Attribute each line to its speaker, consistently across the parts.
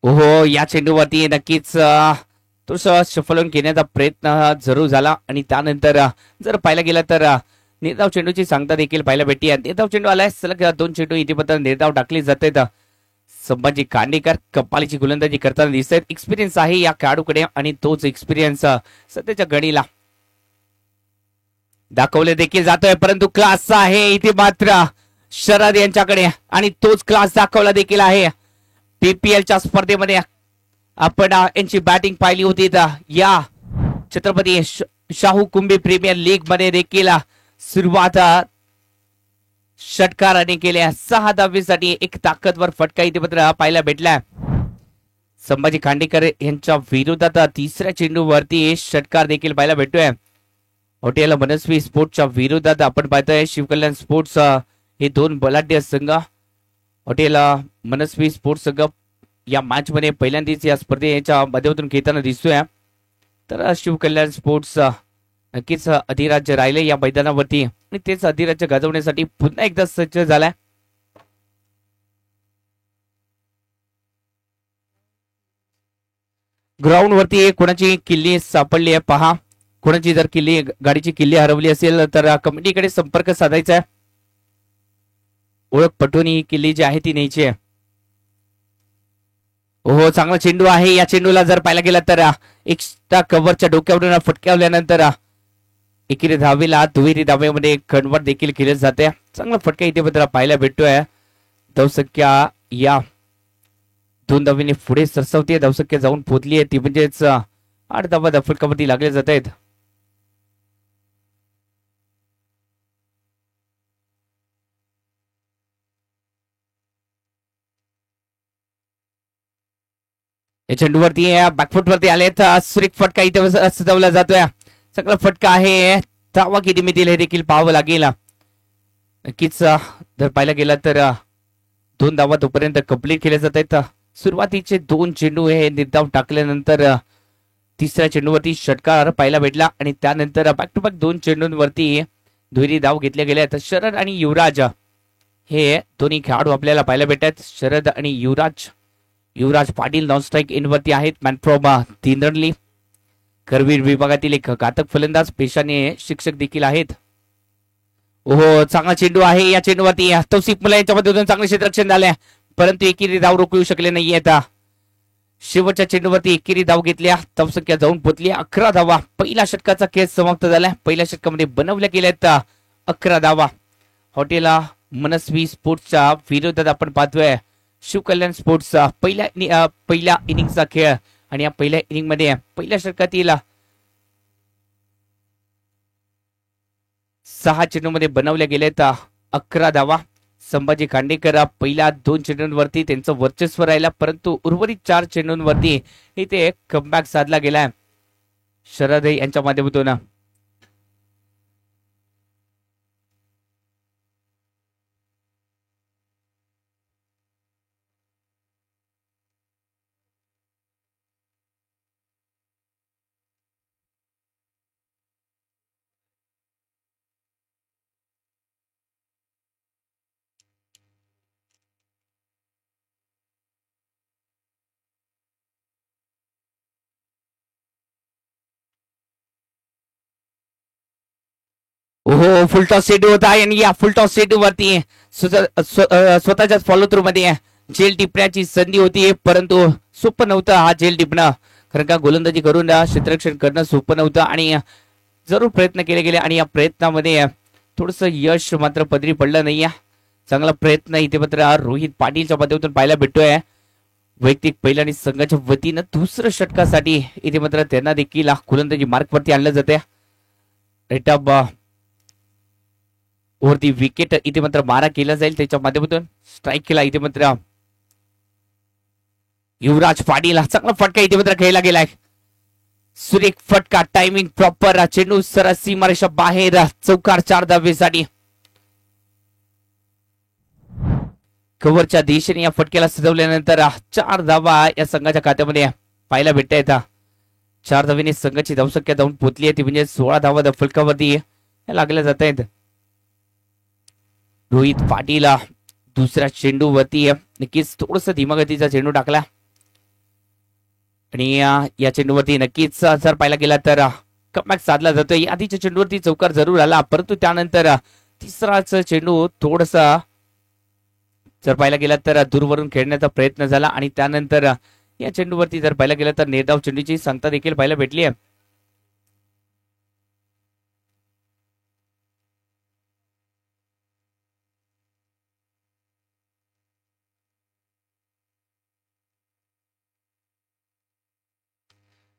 Speaker 1: हो, या चेंडूवरती नक्कीच थोडंसं शफलून घेण्याचा प्रयत्न जरूर झाला आणि त्यानंतर जर पाहायला गेलं तर निर्धाव चेंडूची सांगता देखील पाहायला भेटली. निर्धाव चेंडू आलाय, सलग दोन चेंडू इथे निर्धाव टाकली जाते. संभाजी खांडेकर कपालीची गोलंदाजी करताना दिसत आहेत. एक्सपिरियन्स आहे या खेळाडूकडे आणि तोच एक्सपिरियन्स सध्याच्या घडीला दाखवले देखील जातोय, परंतु क्लास आहे इथे मात्र शरद यांच्याकडे आणि तोच क्लास दाखवला देखील आहे. पीपीएलच्या स्पर्धेमध्ये आपण यांची बॅटिंग पाहिली होती. या छत्रपती शाहू कुंभी प्रीमियर लीग मध्ये देखील सुरुवात षटकाराने केल्या. 6 धावेसाठी एक ताकदवर फटका इथे मात्र पाहायला भेटला. संभाजी खांडेकर यांच्या विरोधात तिसऱ्या चेंडूवरती षटकार देखील पाहायला भेटतोय. हॉटेल मनस्वी स्पोर्ट्सच्या विरोधात आपण पाहतोय शिवकल्याण स्पोर्ट्स हे दोन बलाढ्य संघ. हॉटेल मनस्वी स्पोर्ट्स संघ या मॅच मध्ये पहिल्यांदाच या स्पर्धेच्या माध्यमातून खेळताना दिसतोय. तर शिवकल्याण स्पोर्ट्स नक्कीच अधिराज्य राहिले या मैदानावरती आणि तेच अधिराज्य गाजवण्यासाठी पुन्हा एकदा सज्ज झालाय. ग्राउंड वरती कोणाची किल्ली सापडली आहे पहा. कोणाची जर किल्ली गाडीची किल्ली हरवली असेल तर कमिटीकडे संपर्क साधायचा आहे. ओळख पटवून ही किल्ली जी आहे ती न्यायची आहे. हो, चांगला चेंडू आहे. या चेंडूला जर पाहायला गेला तर एक्स्ट्रा कव्हरच्या डोक्यावरून फटकावल्यानंतर एकेरी धावेला दुहेरी धावेमध्ये कन्वर्ट देखील केले जाते. चांगला फटका इथे मात्र पाहायला भेटतोय. धावसंख्या या 2 धावेने पुढे सरसावते. धावसंख्या जाऊन पोहोचली आहे ती म्हणजेच 8 धावा फटकावरती लागले जात आहेत. या चेंडूवरती बॅकफुटवरती आलेत. सुरेख फटका इथे सजवला जातोय. चांगला फटका आहे. धावा किती मिळतील हे देखील पाहावं लागेल. नक्कीच जर पाहायला गेला तर 2 धावा तोपर्यंत कंप्लीट केल्या जात आहेत. सुरुवातीचे 2 चेंडू हे निर्धाव टाकल्यानंतर तिसऱ्या चेंडूवरती षटकार पाहायला भेटला आणि त्यानंतर बॅक टू बॅक 2 चेंडूंवरती दुहेरी धाव घेतल्या गेल्या आहेत. शरद आणि युवराज हे दोन्ही खेळाडू आपल्याला पाहायला भेटतात. शरद आणि युवराज पाटील नॉन स्ट्राईक इनवरती आहेत. मॅन फ्रॉम तिंदरली करवीर विभागातील एक घातक फलंदाज, पेशाने शिक्षक देखील आहेत. ओहो, चांगला चेंडू आहे. या चेंडूवरती तौसिफ मुला यांच्यामध्ये चांगले क्षेत्ररक्षण झाले, परंतु एकेरी धाव रोखू शकले नाही. आता शेवटच्या चेंडूवरती एकेरी धाव घेतल्या. धावसंख्या जाऊन पोचली 11 धावा. पहिल्या षटकाचा खेळ समाप्त झाला. पहिल्या षटकामध्ये बनवल्या गेल्यात 11 धावा. हॉटेल मनस्वी स्पोर्ट्सच्या विरोधात आपण पाहतोय शिवकल्याण स्पोर्ट्सचा पहिल्या इनिंगचा खेळ आणि या पहिल्या इनिंग मध्ये पहिल्या षटकातील 6 चेंडूमध्ये बनवल्या गेलेत 11 धावा. संभाजी खांडेकर पहिल्या 2 चेंडूंवरती त्यांचं वर्चस्व राहिलं, परंतु उर्वरित 4 चेंडूंवरती इथे कमबॅक साधला गेलाय शरद यांच्या माध्यमातून. हो, फुलटॉस चेंडू होता आणि या फुलटॉस चेंडू वरती स्वतःच्याच फॉलो थ्रू मध्ये झेल टिपण्याची संधी होती, परंतु सोपं नव्हतं हा झेल टिपणं. कारण का गोलंदाजी करून क्षेत्ररक्षण करणं सोपं नव्हतं आणि जरूर प्रयत्न केले गेले आणि या प्रयत्नामध्ये थोडस यश मात्र पदरी पडलं नाही. चांगला प्रयत्न इथे मात्र रोहित पाटीलच्या माध्यमातून पाहायला भेटतोय. वैयक्तिक पहिल्या आणि संघाच्या वतीनं दुसऱ्या षटकासाठी इथे मात्र त्यांना देखील गोलंदाजी मार्कवरती आणलं जाते. रेट ऑफ वरती विकेट इथे मात्र मारा केला जाईल त्याच्या माध्यमातून. स्ट्राईक केला इथे मात्र युवराज पाटील. चांगला फटका इथे मात्र खेळला गेलाय. सुरेख फटका, टायमिंग प्रॉपर. चेंडू सरळ सीमारेषा बाहेर, चौकार 4 धावेसाठी. कव्हरच्या दिशेने या फटक्याला सजवल्यानंतर 4 धावा या संघाच्या खात्यामध्ये पाहायला भेटत आहेत. 4 धावेने संघाची धावसंख्या जाऊन पोहोचली आहे ती म्हणजे 16 धावा फलकावरती लागल्या जात आहेत. रोहित पाटील दुसऱ्या चेंडूवरती नक्कीच थोडस धीमा गतीचा चेंडू टाकला. आणि या चेंडूवरती नक्कीच जर पाहायला गेला तर कमबॅक साधला जातोय. आधीच्या चेंडूवरती चौकार जरूर आला, परंतु त्यानंतर तिसराच चेंडू थोडसा जर पाहायला गेला तर दूरवरून खेळण्याचा प्रयत्न झाला आणि त्यानंतर या चेंडूवरती जर पाहायला गेला तर निर्धाव चेंडूची सांगता देखील पाहायला भेटली आहे.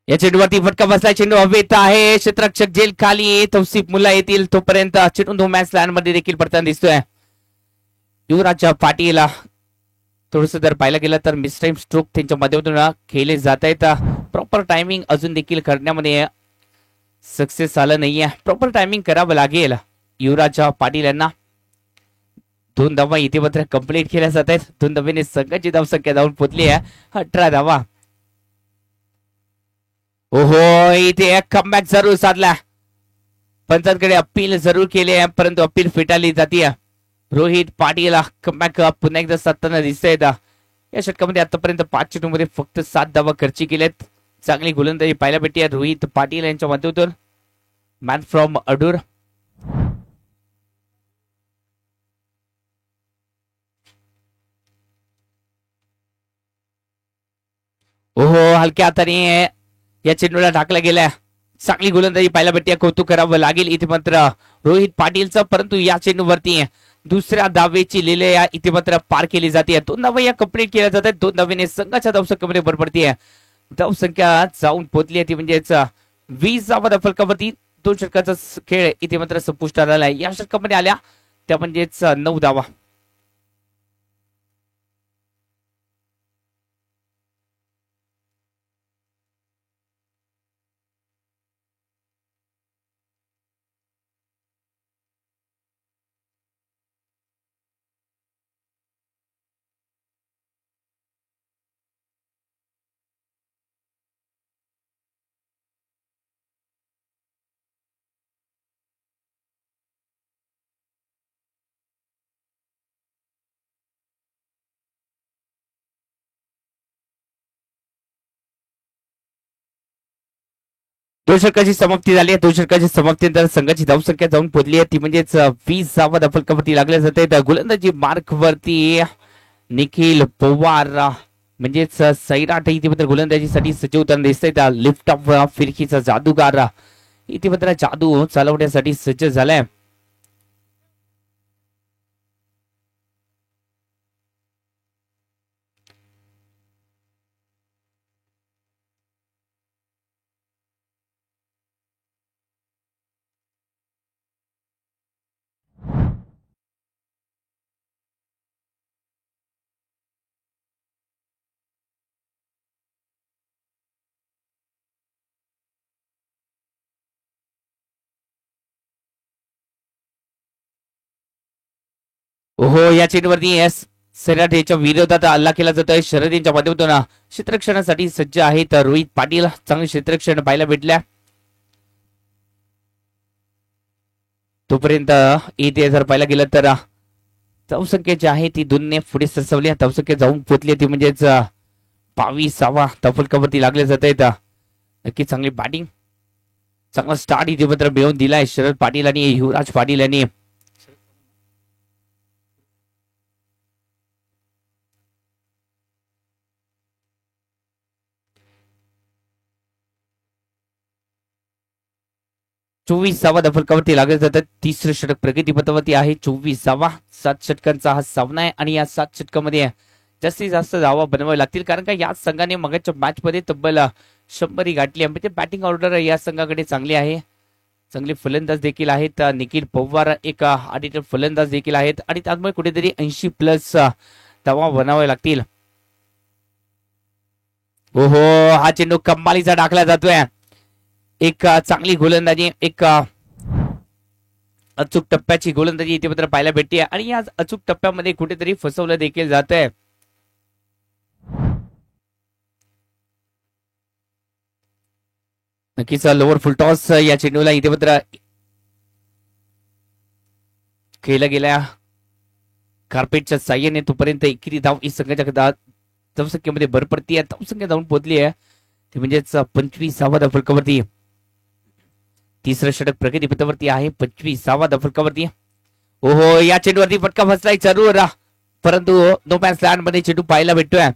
Speaker 1: या चेंडूवरती फटका बसला, चेंडू हवेत आहे, क्षेत्ररक्षक जेल खाली, तौसिफ मुल्ला येतील तोपर्यंत चेंडू मॅच लाईन मध्ये देखील पडताना दिसतोय. युवराज पाटील थोडस जर पाहायला गेलं तर मिसटाईम स्ट्रोक त्यांच्या माध्यमातून खेळले जात आहेत. प्रॉपर टायमिंग अजून देखील करण्यामध्ये सक्सेस आलं नाहीये. प्रॉपर टायमिंग करावं लागेल युवराज पाटील यांना. 2 धावा इथे मात्र कंप्लीट केल्या जात आहेत. 2 धावेने संघाची धावसंख्या जाऊन पोहोचली आहे 18 धावा. ओहो, इथे कमबॅक जरूर साधला, पंचांकडे अपील जरूर केले परंतु अपील फेटाळली जाते. रोहित पाटील कमबॅक पुन्हा एकदा साधताना दिसत आहेत. या षटकामध्ये आतापर्यंत 5 चेंडूमध्ये फक्त 7 धावा खर्ची केल्यात. चांगली गोलंदाजी पाहायला भेटते रोहित पाटील यांच्या माध्यमातून. Man from Adur. ओहो, हलक्या हाताने या चेंडूला टाकला गेलाय. चांगली गोलंदाजी पाहायला भेटते, कौतुक करावं लागेल इथे मात्र रोहित पाटीलचं. परंतु या चेंडूवरती दुसऱ्या धावेची लिले इथे मात्र पार केली जाते. 2 धावा या कंप्लीट केल्या जातात. 2 धावेने संघाच्या धावसंख्येमध्ये भर पडते. धावसंख्या जाऊन पोहोचली ती म्हणजेच 20 धावा फलकावरती. 2 षटकाचा खेळ इथे मात्र संपुष्टात आलाय. या षटकामध्ये आल्या त्या म्हणजेच 9 धावा. दोन षटकाची समाप्ती झाली आहे. 2 षटकाची समाप्तीनंतर संघाची धावसंख्या जाऊन पोहोचली आहे ती म्हणजेच 20 धावा फलकावरती लागल्या जाते. गोलंदाजी मार्क वरती निखिल पवार म्हणजेच सैराट इथे मात्र गोलंदाजीसाठी सज्ज होताना दिसत आहेत. लिफ्ट ऑफ फिरकीचा जादूगार इथे मात्र जादू चालवण्यासाठी सज्ज झालाय. ओहो, या चेंडूवरती सैराट याच्या विरोधात हल्ला केला जातोय. शर्यतीच्या माध्यमातून क्षेत्ररक्षणासाठी सज्ज आहेत रोहित पाटील. चांगले क्षेत्ररक्षण पाहायला भेटल्या. तोपर्यंत इथे जर पाहायला गेलं तर धावसंख्या जी आहे ती 2 ने पुढे सरसवली. धावसंख्या जाऊन पोहोचली ती म्हणजेच 22वा फलकावरती लागले जात आहेत. नक्की चांगली बॅटिंग, चांगला स्टार्ट इथे मात्र मिळवून दिलाय शरद पाटील आणि युवराज पाटील यांनी. चोवीसावा फलकावरती लागले जातात. तिसरं षटक प्रगतीपथावरती आहे. 24वा 7 षटकांचा हा सामना आहे आणि या 7 षटकामध्ये जास्तीत जास्त धावा बनवाव्या लागतील कारण का या संघाने मगाच्या मॅच मध्ये तब्बल 100 गाठली. म्हणजे बॅटिंग ऑर्डर या संघाकडे चांगली आहे. चांगले फलंदाज देखील आहेत. निखिल पवार एक आदित्य फलंदाज देखील आहेत आणि त्यामुळे कुठेतरी 80+ धावा बनाव्या लागतील. ओहो, हा चेंडू कमालीचा टाकला जातोय. एक चांगली गोलंदाजी, एक अचूक टप्प्याची गोलंदाजी इथे मात्र पाहायला भेटते आणि या अचूक टप्प्यामध्ये कुठेतरी फसवलं देखील जात आहे. नक्कीच लोअर फुल टॉस या चेंडूला इथे मात्र खेळला गेल्या कार्पेटच्या साह्याने. तोपर्यंत एकेरी धाव ही संघाच्या धावसंख्येमध्ये भर पडती आहे. धावसंख्या जाऊन पोहोचली आहे ते म्हणजेच 25वा धावफलकावरती. तिसरं षटक प्रगती पथावरती आहे. 25वा धावफलकावरती. ओहो, या चेंडूवरती फटका फसलाय जरूर, परंतु नो मॅच लँड मध्ये चेंडू पाहायला भेटतोय.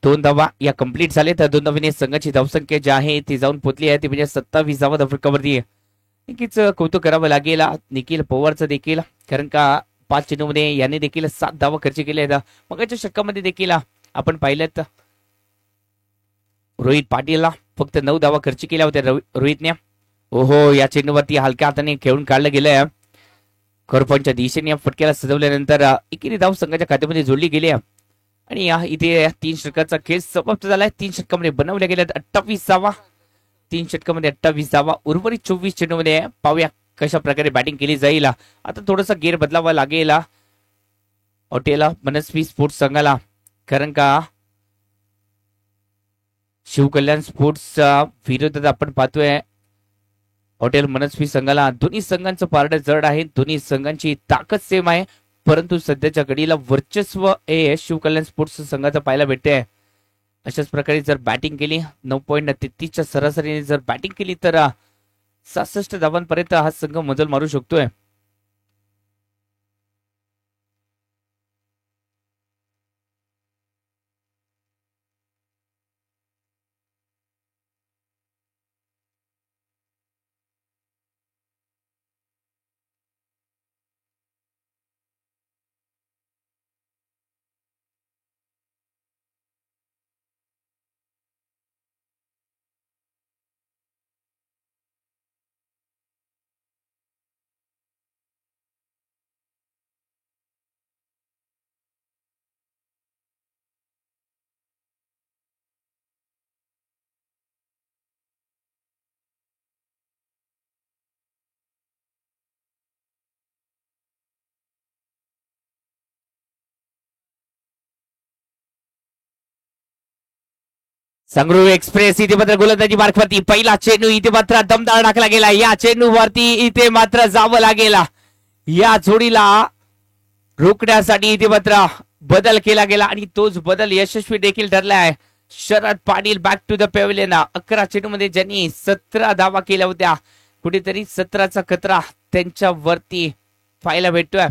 Speaker 1: 2 धावा या कंप्लीट झाले तर 2 धावीने संघाची धावसंख्या जी आहे ती जाऊन पोहोचली आहे ती म्हणजे 27वा धावफलकावरती. नक्कीच कौतुक करावं लागेल निखिल पवारचं देखील, कारण का 5 चेंडूमध्ये याने देखील 7 धावा खर्च केल्या आहेत. मगाच्या षटकामध्ये देखील आपण पाहिलं रोहित पाटीलला फक्त 9 धावा खर्च केल्या होत्या रोहितने. ओहो, या चेंडूवरती हलक्या हाताने खेळून काढलं गेलंय. करपॉईंटच्या दिशेने फटक्याला सजवल्यानंतर एकेरी धाव संघाच्या खात्यामध्ये जोडली गेली आणि इथे 3 षटकाचा खेळ समाप्त झालाय. 3 षटकामध्ये बनवल्या गेल्या 28 धावा. 3 षटकामध्ये 28 धावा. उर्वरित 24 चेंडूमध्ये पाहूया कशा प्रकारे बॅटिंग केली जाईल. आता थोडासा गेअर बदलावा लागेल हॉटेल मनस्वी स्पोर्ट्स संघाला, कारण का शिवकल्याण स्पोर्ट्स विरोधात आपण पाहतोय हॉटेल मनस्वी संघाला. दोन्ही संघांचं पारडं जड आहे, दोन्ही संघांची ताकद सेम आहे, परंतु सध्याच्या घडीला वर्चस्व हे शिवकल्याण स्पोर्ट्स संघाचं पाहायला भेटते. अशाच प्रकारे जर बॅटिंग केली 9.33च्या सरासरीने जर बॅटिंग केली तर 66 धावांपर्यंत हा संघ मजल मारू शकतोय. संग्रू एक्सप्रेस इथे मात्र गोलंदाजी मार्कवरती पहिला चेंडू इथे मात्र दमदार टाकला गेला. या चेंडूवरती इथे मात्र जावं लागेल. या जोडीला रोखण्यासाठी इथे मात्र बदल केला गेला आणि तोच बदल यशस्वी देखील ठरला आहे. Sharad Patil back to the pavilion. 11 चेंडूमध्ये ज्यांनी 17 धावा केल्या होत्या, कुठेतरी 17चा खतरा त्यांच्या वरती पाहायला भेटतोय.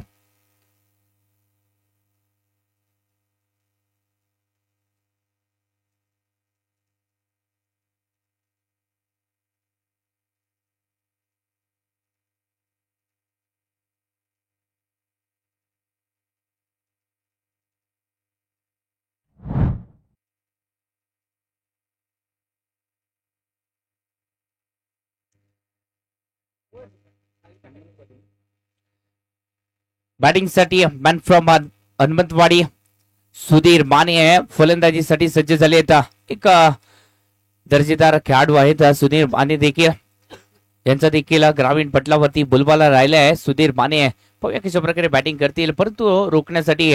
Speaker 1: बॅटिंगसाठी मॅन फ्रॉम हनुमंतवाडी सुधीर माने फलंदाजीसाठी सज्ज झाले आहेत. एक दर्जेदार खेळाडू आहेत सुधीर माने देखील. यांचा देखील ग्रामीण पटलावरती बोलबाला राहिला आहे. सुधीर माने पाहूया कशा प्रकारे बॅटिंग करतील, परंतु रोखण्यासाठी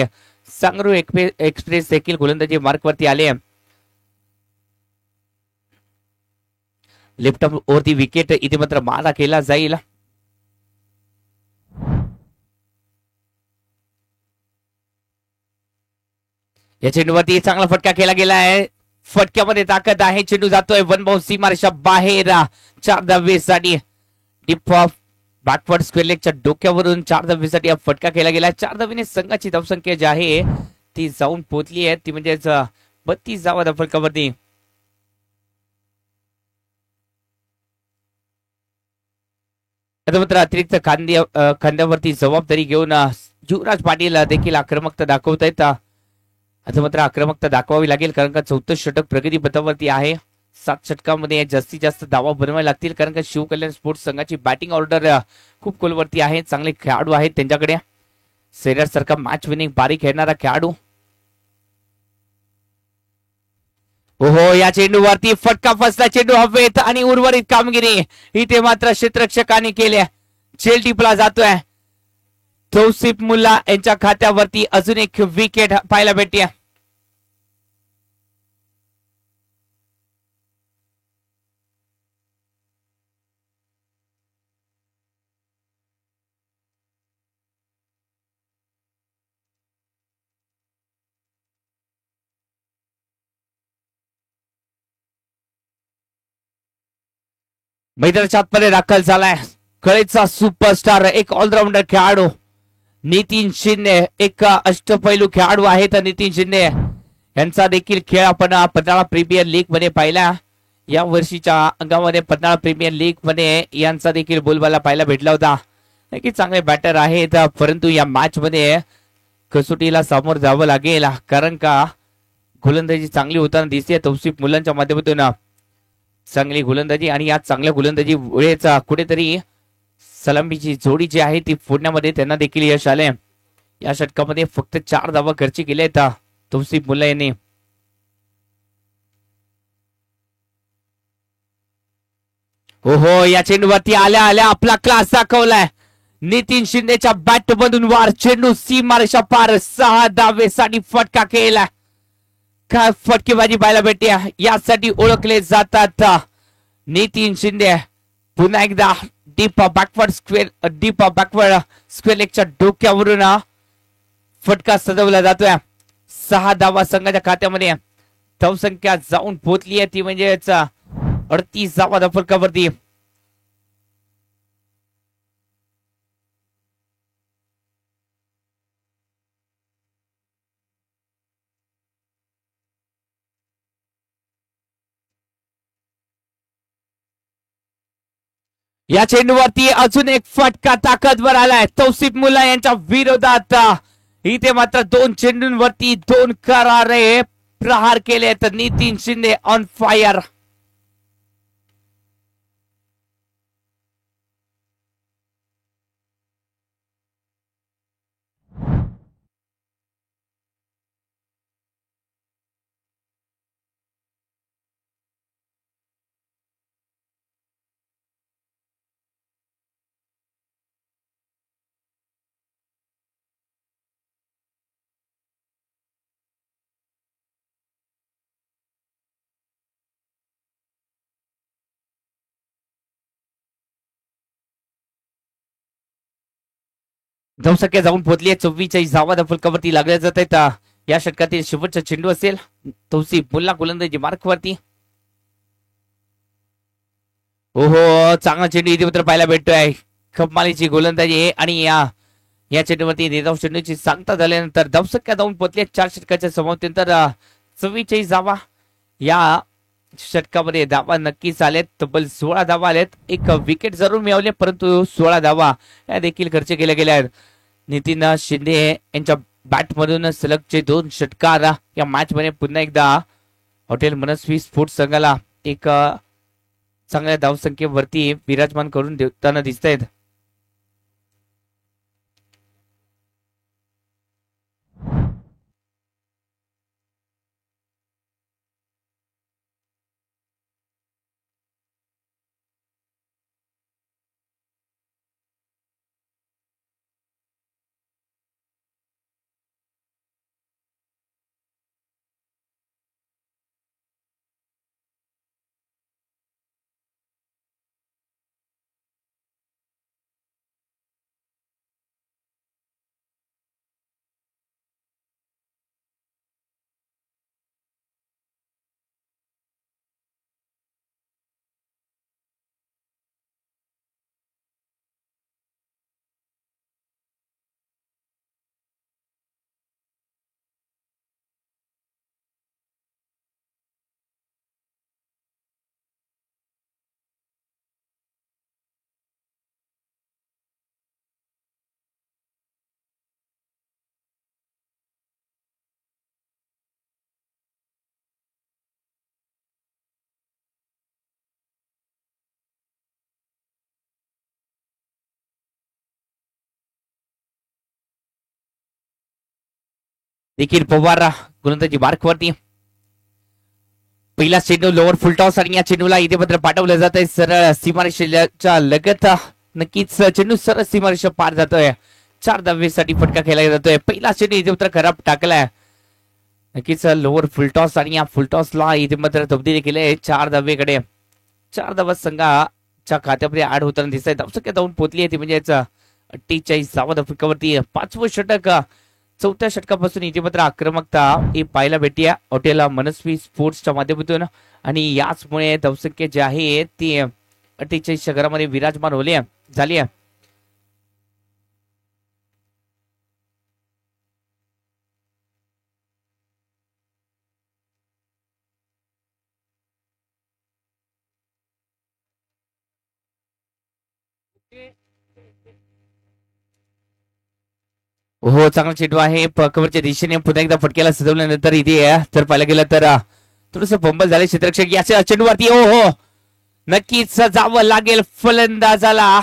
Speaker 1: सांगरू एक्सप्रेस देखील गोलंदाजी मार्कवरती आले. लेफ्ट वरती विकेट इथे मात्र मारा केला जाईल. या चेंडूवरती चांगला फटका केला गेला आहे. फटक्यामध्ये ताकद आहे. चेंडू जातोय वन बाउंस सीमारेषा बाहेर. 4 धावेसाठी डिप ऑफ बॅकवर्ड स्क्वेअर लेगच्या डोक्यावरून 4 धावेसाठी हा फटका केला गेला. 4 धावेने संघाची धावसंख्या जी आहे ती जाऊन पोहोचली आहे ती म्हणजेच 32 धावा फलकावरती. आता मात्र अतिरिक्त खांद्यावरती जबाबदारी घेऊन युवराज पाटील देखील आक्रमकता दाखवत आहेत. आता मात्र आक्रमकता दाखवावी लागेल, कारण का 4थं षटक प्रगती पथावरती आहे. 7 षटकामध्ये जास्तीत जास्त धावा बनवायला लागतील, कारण का शिवकल्याण स्पोर्ट्स संघाची बॅटिंग ऑर्डर खूप खोलवरती आहे. चांगले खेळाडू आहेत त्यांच्याकडे. सैराट सारखा मॅच विनिंग बारी खेळणारा खेळाडू. ओहो, या चेंडूवरती फटका फसला. चेंडू हवेत आणि उर्वरित कामगिरी इथे मात्र क्षेत्ररक्षकाने केल्या. झेल टिपला जातोय. तौसिफ मुल्ला यांच्या खात्यावरती अजून एक विकेट पाहायला भेटते. मैदानाच्या आतमध्ये दाखल झालाय कळेचा सुपरस्टार, एक ऑलराऊंडर खेळाडू नितीन शिंदे, एक अष्टपैलू खेळाडू आहेत नितीन शिंदे यांचा देखील खेळ आपण पन्हाळा प्रीमियर लीग मध्ये पाहिला. या वर्षीच्या अंगामध्ये पन्हाळा प्रीमियर लीग मध्ये यांचा देखील बोलबाला पाहायला भेटला होता. नक्की चांगले बॅटर आहेत, परंतु या मॅच मध्ये कसोटीला समोर जावं लागेल, कारण का गोलंदाजी चांगली होताना दिसते तौसिफ मुलांच्या माध्यमातून. चांगली गोलंदाजी आणि या चांगल्या गोलंदाजी वेळेच कुठेतरी सलामीची जोडी जी आहे ती फोडण्यामध्ये त्यांना देखील यश आले. या षटकामध्ये फक्त 4 धावा खर्च केल्या आहेत तौसिफ मुल्ला यांनी. हो या चेंडूवरती आल्या आल्या आपला क्लास दाखवलाय नितीन शिंदेच्या बॅट मधून वार, चेंडू सीमारेषा पार, 6 धावेसाठी फटका केला. काय फटकेबाजी पाहायला भेटते, यासाठी ओळखले जातात नितीन शिंदे. पुन्हा एकदा डीप बॅकवर्ड स्क्वेअर लेगच्या डोक्यावरून फटका सजवला जातोय. 6 धावा संघाच्या खात्यामध्ये. धावसंख्या जाऊन पोहोचली आहे ती म्हणजे 38 धावा फलकावरती. या चेंडूवरती अजून एक फटका ताकदवर आलाय तौसिफ मुल्ला यांच्या विरोधात. इथे मात्र 2 चेंडूंवरती 2 करारे प्रहार केलेत. Nitin Shinde on fire. धावसंख्या जाऊन पोहोचली आहे 44 धावा फलकावरती लागल्या जात आहेत. या षटकातील शेवटचा चेंडू असेल तौसिफ मुल्ला गोलंदाजी मार्कवरती. ओहो चांगला चेंडू इथे मात्र पाहायला भेटतोय. कमालीची गोलंदाजी आहे आणि या चेंडूवरती निर्धाव चेंडूची सांगता झाल्यानंतर धावसंख्या जाऊन पोहोचली 4 षटकाच्या समाप्तीनंतर 44 धावा. या षटकामध्ये धावा नक्कीच आलेत, तब्बल 16 धावा आलेत. एक विकेट जरूर मिळवले परंतु 16 धावा या देखील खर्च केल्या गेल्या आहेत. नितीन शिंदे यांच्या बॅटमधून सलगचे 2 षटकार या मॅच मध्ये पुन्हा एकदा हॉटेल मनस्वी स्पोर्ट्स संघाला एक चांगल्या धावसंख्येवरती विराजमान करून देताना दिसत आहेत. देखील पवार गोलंदाजी मार्कवरती. पहिला चेंडू लोअर फुलटॉस आणि या चेंडूला इथे मात्र पाठवलं जात आहे सरळ सीमारेषेच्या लगत. नक्कीच चेंडू सरळ सीमारेषा पार जातोय. 4 धावेसाठी फटका खेळला जातोय. पहिला चेंडू इथे मात्र खराब टाकलाय. नक्कीच लोअर फुलटॉस आणि या फुलटॉसला इथे मात्र तब्दील केले 4 धावेकडे. 4 धावा संघाच्या खात्यामध्ये ऍड होताना दिसत आहे. धावसंख्या जाऊन पोहोचली आहे ती म्हणजे 48 धावा फटकावरती. 5वं षटक. 4थ्या षटकापासून इथे मात्र आक्रमकता ही पाहायला भेटते हॉटेल मनस्वी स्पोर्ट्सच्या माध्यमातून आणि याचमुळे धावसंख्या जी आहे ती 48 घरामध्ये विराजमान होली झाली आहे. हो चांगला चेंडू आहे कव्हरच्या दिशेने पुन्हा एकदा फटक्याला सजवल्यानंतर इथे जर पाहायला गेलं तर थोडस फंबल झाले क्षेत्ररक्षक याच्या चेंडूवरती. हो हो नक्कीच जावं लागेल फलंदाजाला.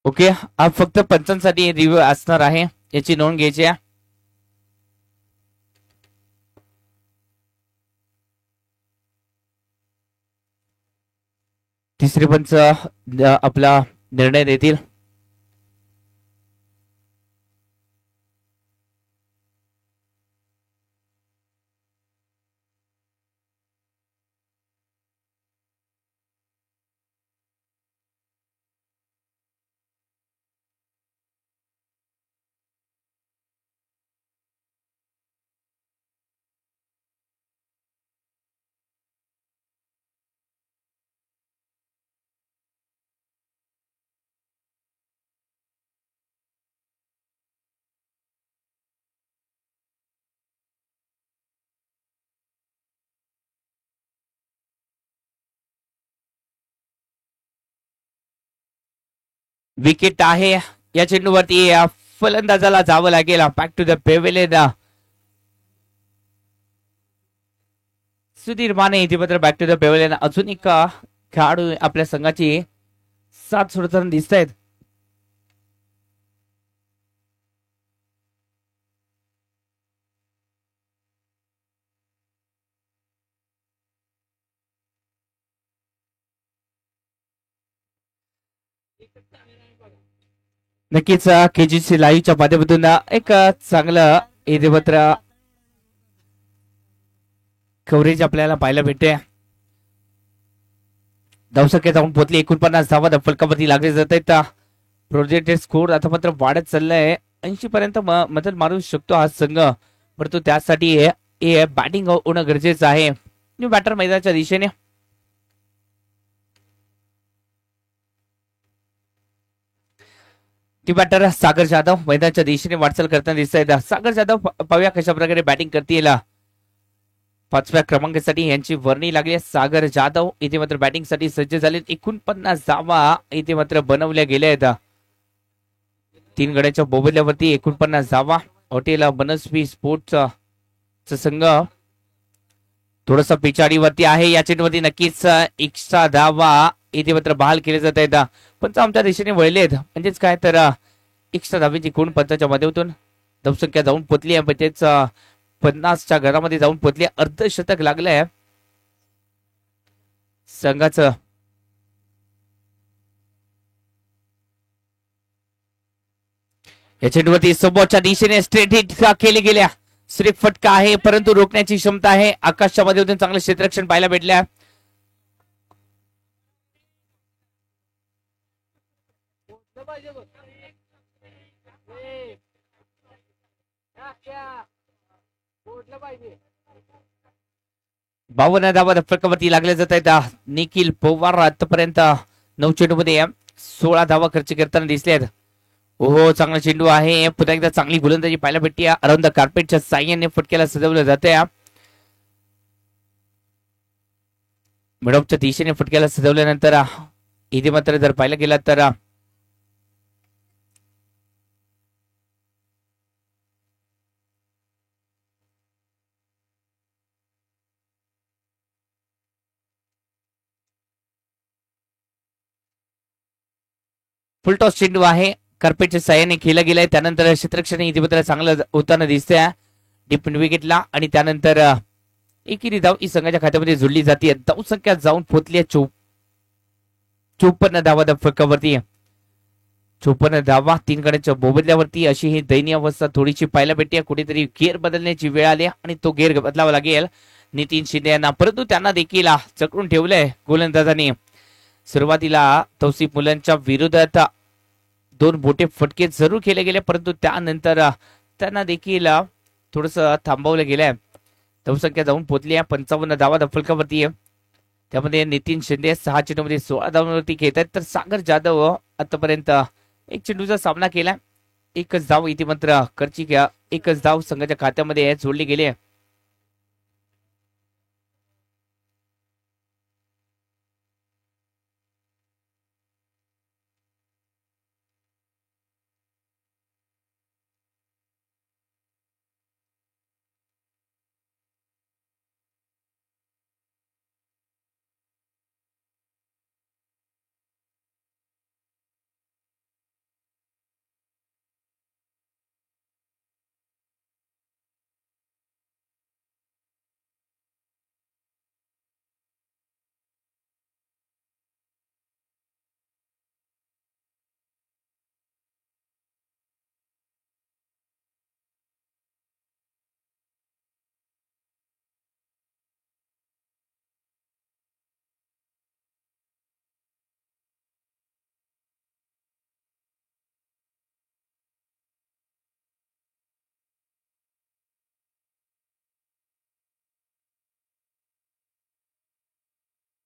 Speaker 1: ओके अब फक्त पंचांसाठी रिव्ह्यू असणार आहे याची नोंद घ्यायची आहे. तिसरे पंच आपला निर्णय देतील. विकेट आहे या चेंडूवरती फलंदाजाला जावं लागेल. Back to the pavilion. Sudhir Mane इथे मात्र बॅक टू द पेव्हिलियन. अजून एक खेळाडू आपल्या संघाची साथ सोडताना दिसत आहेत. नक्कीच केजीसी लाईव्हच्या माध्यमातून एक चांगलं इथे मात्र कव्हरेज आपल्याला पाहायला भेटते. धावसंख्या जाऊन पोहोचली 49 धावा फलकावरती लागले जात आहेत. प्रोजेक्टेड स्कोर आता मात्र वाढत चाललाय 80 पर्यंत मदत मारू शकतो हा संघ. परंतु त्यासाठी बॅटिंग होणं गरजेचं आहे. न्यू बॅटर मैदानाच्या दिशेने टी बॅटर सागर जाधव मैदानाच्या दिशेने वाटचाल करताना दिसत आहेत. सागर जाधव पाहूया कशा प्रकारे बॅटिंग करतील. 5व्या क्रमांकासाठी यांची वर्णी लागली. सागर जाधव इथे मात्र बॅटिंग साठी सज्ज झाले. 49 धावा इथे मात्र बनवल्या गेल्या आहेत. 3 गड्याच्या बोबल्यावरती 49 धावा. हॉटेल मनस्वी स्पोर्ट्स संघ थोडस पिछाडीवरती आहे. या चेंडूवरती नक्कीच एक्स्ट्रा धावा इथे मात्र बहाल केले जात आहेत. पंच आमच्या दिशेने वळले आहेत म्हणजेच काय तर एक्स्ट्रा धावेची कोण पंचाच्या माध्यमातून धावसंख्या जाऊन पोचली आहे. म्हणजेच 50च्या घरामध्ये जाऊन पोचली. अर्धशतक लागलंय संघाचं. या चेंडूवरती समोरच्या दिशेने स्ट्रेट हिट केली गेल्या. स्ट्रेट फटका आहे परंतु रोखण्याची क्षमता आहे. आकाशच्या माध्यमातून चांगलं क्षेत्ररक्षण पाहायला भेटल्या. बावन्न धावा फलकावरती लागले जात आहेत. निखिल पवार आतापर्यंत 9 चेंडूमध्ये 16 धावा खर्च करताना दिसले आहेत. हो चांगला चेंडू आहे. पुन्हा एकदा चांगली गोलंदाजी पाहायला भेटते. अराउंड द कार्पेटच्या साह्याने फटक्याला सजवलं जाते. मिडऑफच्या दिशेने फटक्याला सजवल्यानंतर इथे मात्र जर पाहिलं गेलं तर फुलटॉस चेंडू आहे. कार्पेटच्या साह्याने खेळला गेलाय. त्यानंतर क्षेत्ररक्षण इथे मात्र चांगलं होताना दिसतंय डीप विकेटला. आणि त्यानंतर एकेरी धाव ही संघाच्या खात्यामध्ये जोडली जाते. धाव संख्या जाऊन पोहोचली 54 धावा फलकावरती. 54 धावा 3 गड्यांच्या मोबदल्यावरती अशी ही दयनीय अवस्था थोडीशी पाहायला भेटते. कुठेतरी गेअर बदलण्याची वेळ आली आणि तो गेअर बदलावा लागेल नितीन शिंदे यांना, परंतु त्यांना देखील चक्रून ठेवलंय गोलंदाजांनी. सुरुवातीला तौसिफ मुलांच्या विरोधात 2 मोठे फटके जरूर केले गेले, परंतु त्यानंतर त्यांना देखील थोडस थांबवलं गेलंय. धावसंख्या जाऊन पोहोचली आहे 55 धावा फलकावरती आहे. त्यामध्ये नितीन शिंदे 6 चेंडूमध्ये 16 धावांवरती खेळत आहेत, तर सागर जाधव आतापर्यंत 1 चेंडूचा सामना केला. एकच धाव इथे मात्र खर्ची एकच धाव संघाच्या खात्यामध्ये जोडली गेली आहे.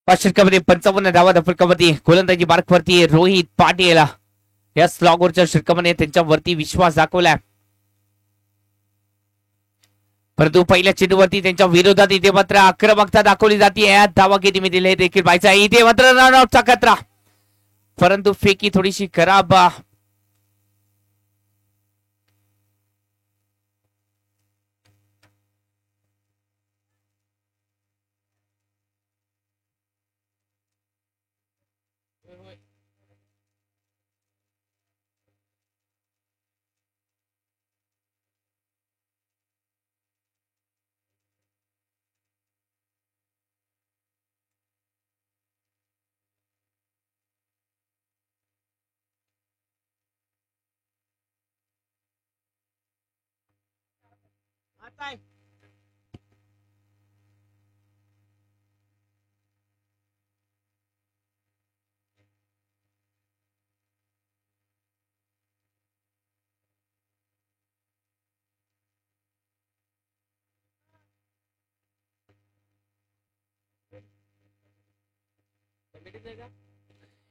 Speaker 1: षटकामध्ये 55 धावा फलकावरती गोलंदाजी मार्कवरती रोहित पाटील या स्लॉगवरच्या षटकामध्ये त्यांच्यावरती विश्वास दाखवलाय. परंतु पहिल्या चेंडूवरती त्यांच्या विरोधात इथे मात्र आक्रमकता दाखवली जाते. धावा किती मिळतील हे देखील पाहायचं. इथे मात्र रनआउटचा खतरा, परंतु फेकी थोडीशी खराब.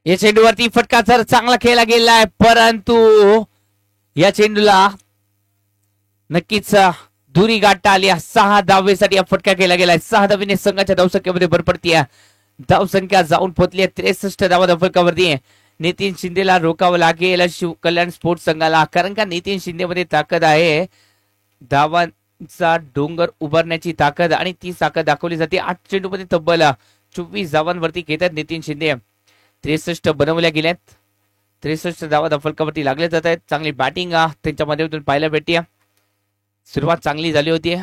Speaker 1: या चेंडूवरती फटका तर चांगला खेळला गेलाय, परंतु या चेंडूला नक्कीच दुरी गाठता आली. 6 धावेसाठी हा फटका केला गेलाय. 6 धावेने संघाच्या धावसंख्येमध्ये भर पडते. धावसंख्या जाऊन पोहोचली 63 धावा फलकावरती. नितीन शिंदेला रोकावं लागेल शिव कल्याण स्पोर्ट्स संघाला, कारण का नितीन शिंदेमध्ये ताकद आहे. धावांचा डोंगर उभारण्याची ताकद आणि ती ताकद दाखवली जाते. 8 चेंडूमध्ये तब्बल 24 धावांवरती घेतात नितीन शिंदे. 63 बनवल्या गेल्यात. 63 धावा फलकावरती लागले जात आहेत. चांगली बॅटिंग त्यांच्या माध्यमातून पाहायला भेटते. सुरुवात चांगली झाली होती.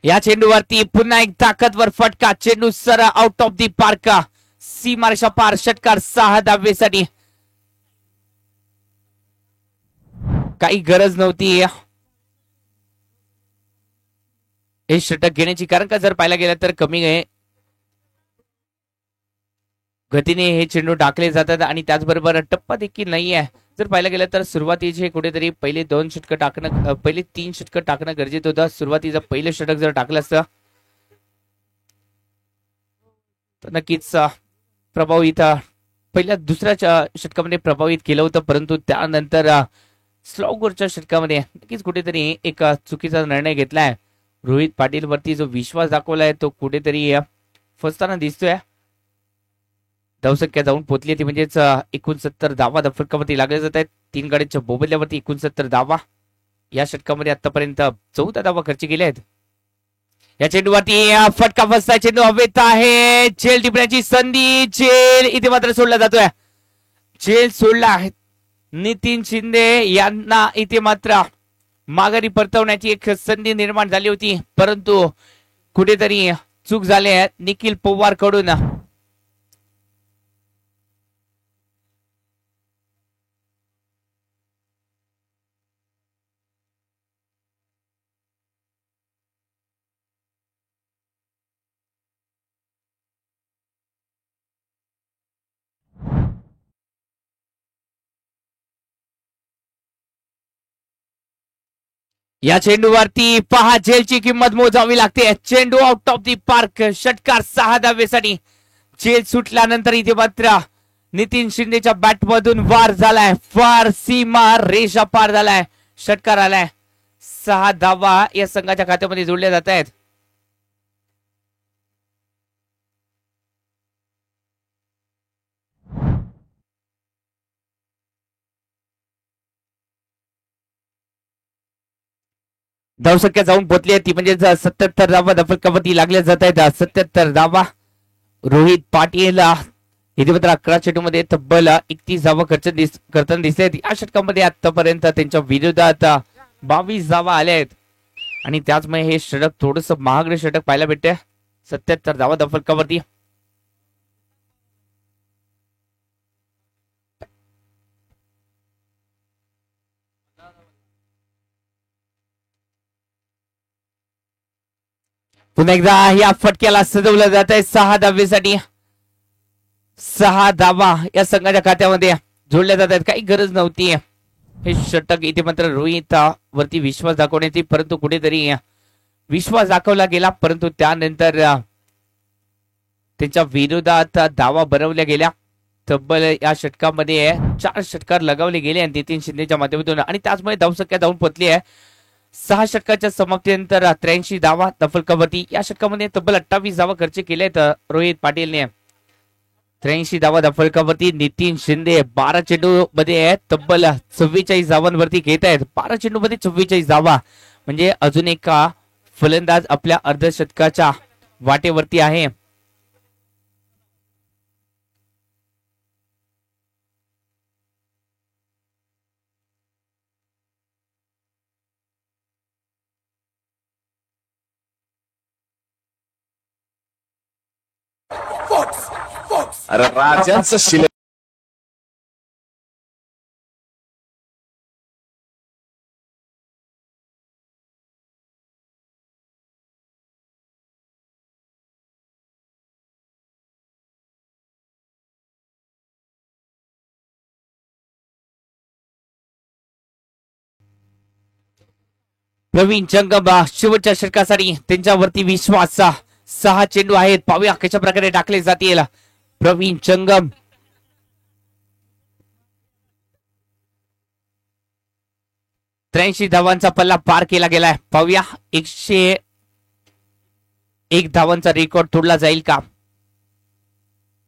Speaker 1: या चेंडूवरती पुन्हा एक ताकदवर फटका. चेंडू sir out of the park. सीमारेषा पार. षटकार 6 धावेसाठी. काही गरज नव्हती हे षटक घेण्याची, कारण का जर पाहायला गेलं तर कमी गतीने हे चेंडू टाकले जातात आणि त्याचबरोबर टप्पा देखील नाहीये. जर पाहायला गेलं तर सुरुवातीचे कुठेतरी पहिले 2 षटक टाकणं, पहिले 3 षटक टाकणं गरजेचं होतं. सुरुवातीचं पहिलं षटक जर टाकलं असतं तर नक्कीच प्रभावित पहिल्या दुसऱ्या षटकामध्ये प्रभावित केलं होतं, परंतु त्यानंतर स्लॉगवरच्या षटकामध्ये नक्कीच कुठेतरी एक चुकीचा निर्णय घेतलाय. रोहित पाटील वरती जो विश्वास दाखवलाय तो कुठेतरी फसताना दिसतोय. धावसंख्या जाऊन पोहोचली ती म्हणजेच 69 धावा फलकावरती लागले जात आहेत. 3 गड्यांच्या बोबल्यावरती 69 धावा. या षटकामध्ये आतापर्यंत 14 धावा खर्च केल्या आहेत. या चेंडूवरती फटका फसता. चेंडू हवेत आहे. झेल टिपण्याची संधी. झेल इथे मात्र सोडला जातोय. झेल सोडला आहे. नितीन शिंदे यांना इथे मात्र माघारी परतवण्याची एक संधी निर्माण झाली होती, परंतु कुठेतरी चूक झाली आहे निखिल पवार कडून. या चेंडूवरती पहा झेलची किंमत मोजावी लागते. चेंडू आउट ऑफ दी पार्क. षटकार 6 धावेसाठी. झेल सुटल्यानंतर इथे मात्र नितीन शिंदेच्या बॅट मधून वार झालाय. फार सीमा रेषा पार झालाय. षटकार आलाय. 6 धावा या संघाच्या खात्यामध्ये जोडल्या जात आहेत. धावसंख्या जाऊन पोहोचली आहे ती म्हणजे 77 धावा दफलकावरती लागल्या जात आहेत. 77 धावा. रोहित पाटील इथे मात्र 11 चेंडूमध्ये तब्बल 31 धावा खर्च करताना दिसत. या षटकामध्ये आतापर्यंत त्यांच्या विरोधात 22 धावा आल्या आहेत आणि त्याचमुळे हे षटक थोडस महागडे षटक पाहायला भेटते. 77 धावा दफलकावरती. पुन्हा एकदा या फटक्याला सजवलं जात आहे 6 धावेसाठी. 6 धावा या संघाच्या खात्यामध्ये जोडल्या जात आहेत. काही गरज नव्हती हे षटक इथे मात्र रोहित वरती विश्वास दाखवण्याची, परंतु कुठेतरी विश्वास दाखवला गेला, परंतु त्यानंतर त्यांच्या विरोधात धावा बनवल्या गेल्या. तब्बल या षटकामध्ये 4 षटकार लगावले गेले आणि नितीन शिंदेच्या माध्यमातून आणि त्याचमुळे धावसंख्या जाऊन पोहोचली आहे 6 षटकाच्या समाप्तीनंतर 83 धावा दफलकावरती. या षटकामध्ये तब्बल 28 धावा खर्च केल्या आहेत रोहित पाटीलने. 83 धावा दफलकावरती. नितीन शिंदे 12 चेंडू मध्ये तब्बल 44 धावांवरती घेत आहेत. 12 चेंडू मध्ये 44 धावा म्हणजे अजून एक फलंदाज आपल्या अर्धशतकाच्या वाटेवरती आहे.
Speaker 2: अरे राजांचं शिले
Speaker 1: प्रवीण जंगम शेवटच्या षटकासाठी त्यांच्यावरती विश्वास. 6 चेंडू आहेत. पाहूया कशा प्रकारे टाकले जातील. प्रवीण जंगम 83 धावांचा पल्ला पार केला गेलाय. पाहूया 101 धावांचा रेकॉर्ड तोडला जाईल का.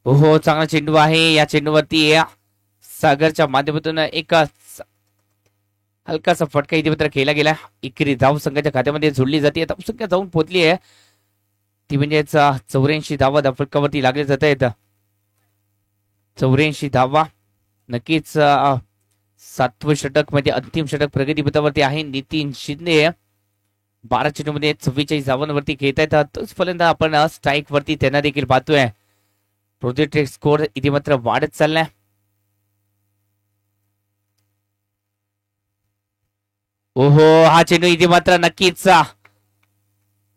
Speaker 1: हो चांगला चेंडू आहे. या चेंडूवरती सागरच्या माध्यमातून एक हलकासा फटका इथे मात्र खेळला गेला. इकरी धाव संघाच्या खात्यामध्ये जोडली जाते. धावसंख्या जाऊन पोहोचली आहे ती म्हणजेच 84 धावा फटकावरती लागले जात आहेत. 84 धावा नक्कीच 7वं षटक म्हणजे अंतिम षटक प्रगतीपथावरती आहे. नितीन शिंदे 12 चेंडूमध्ये 44 धावांवरती खेळत आहेत. तोच फलंदाज आपण स्ट्राईक वरती त्यांना देखील पाहतोय. प्रोजेक्टेड स्कोर इथे मात्र वाढत चाललाय. ओहो हा चेंडू इथे मात्र नक्कीच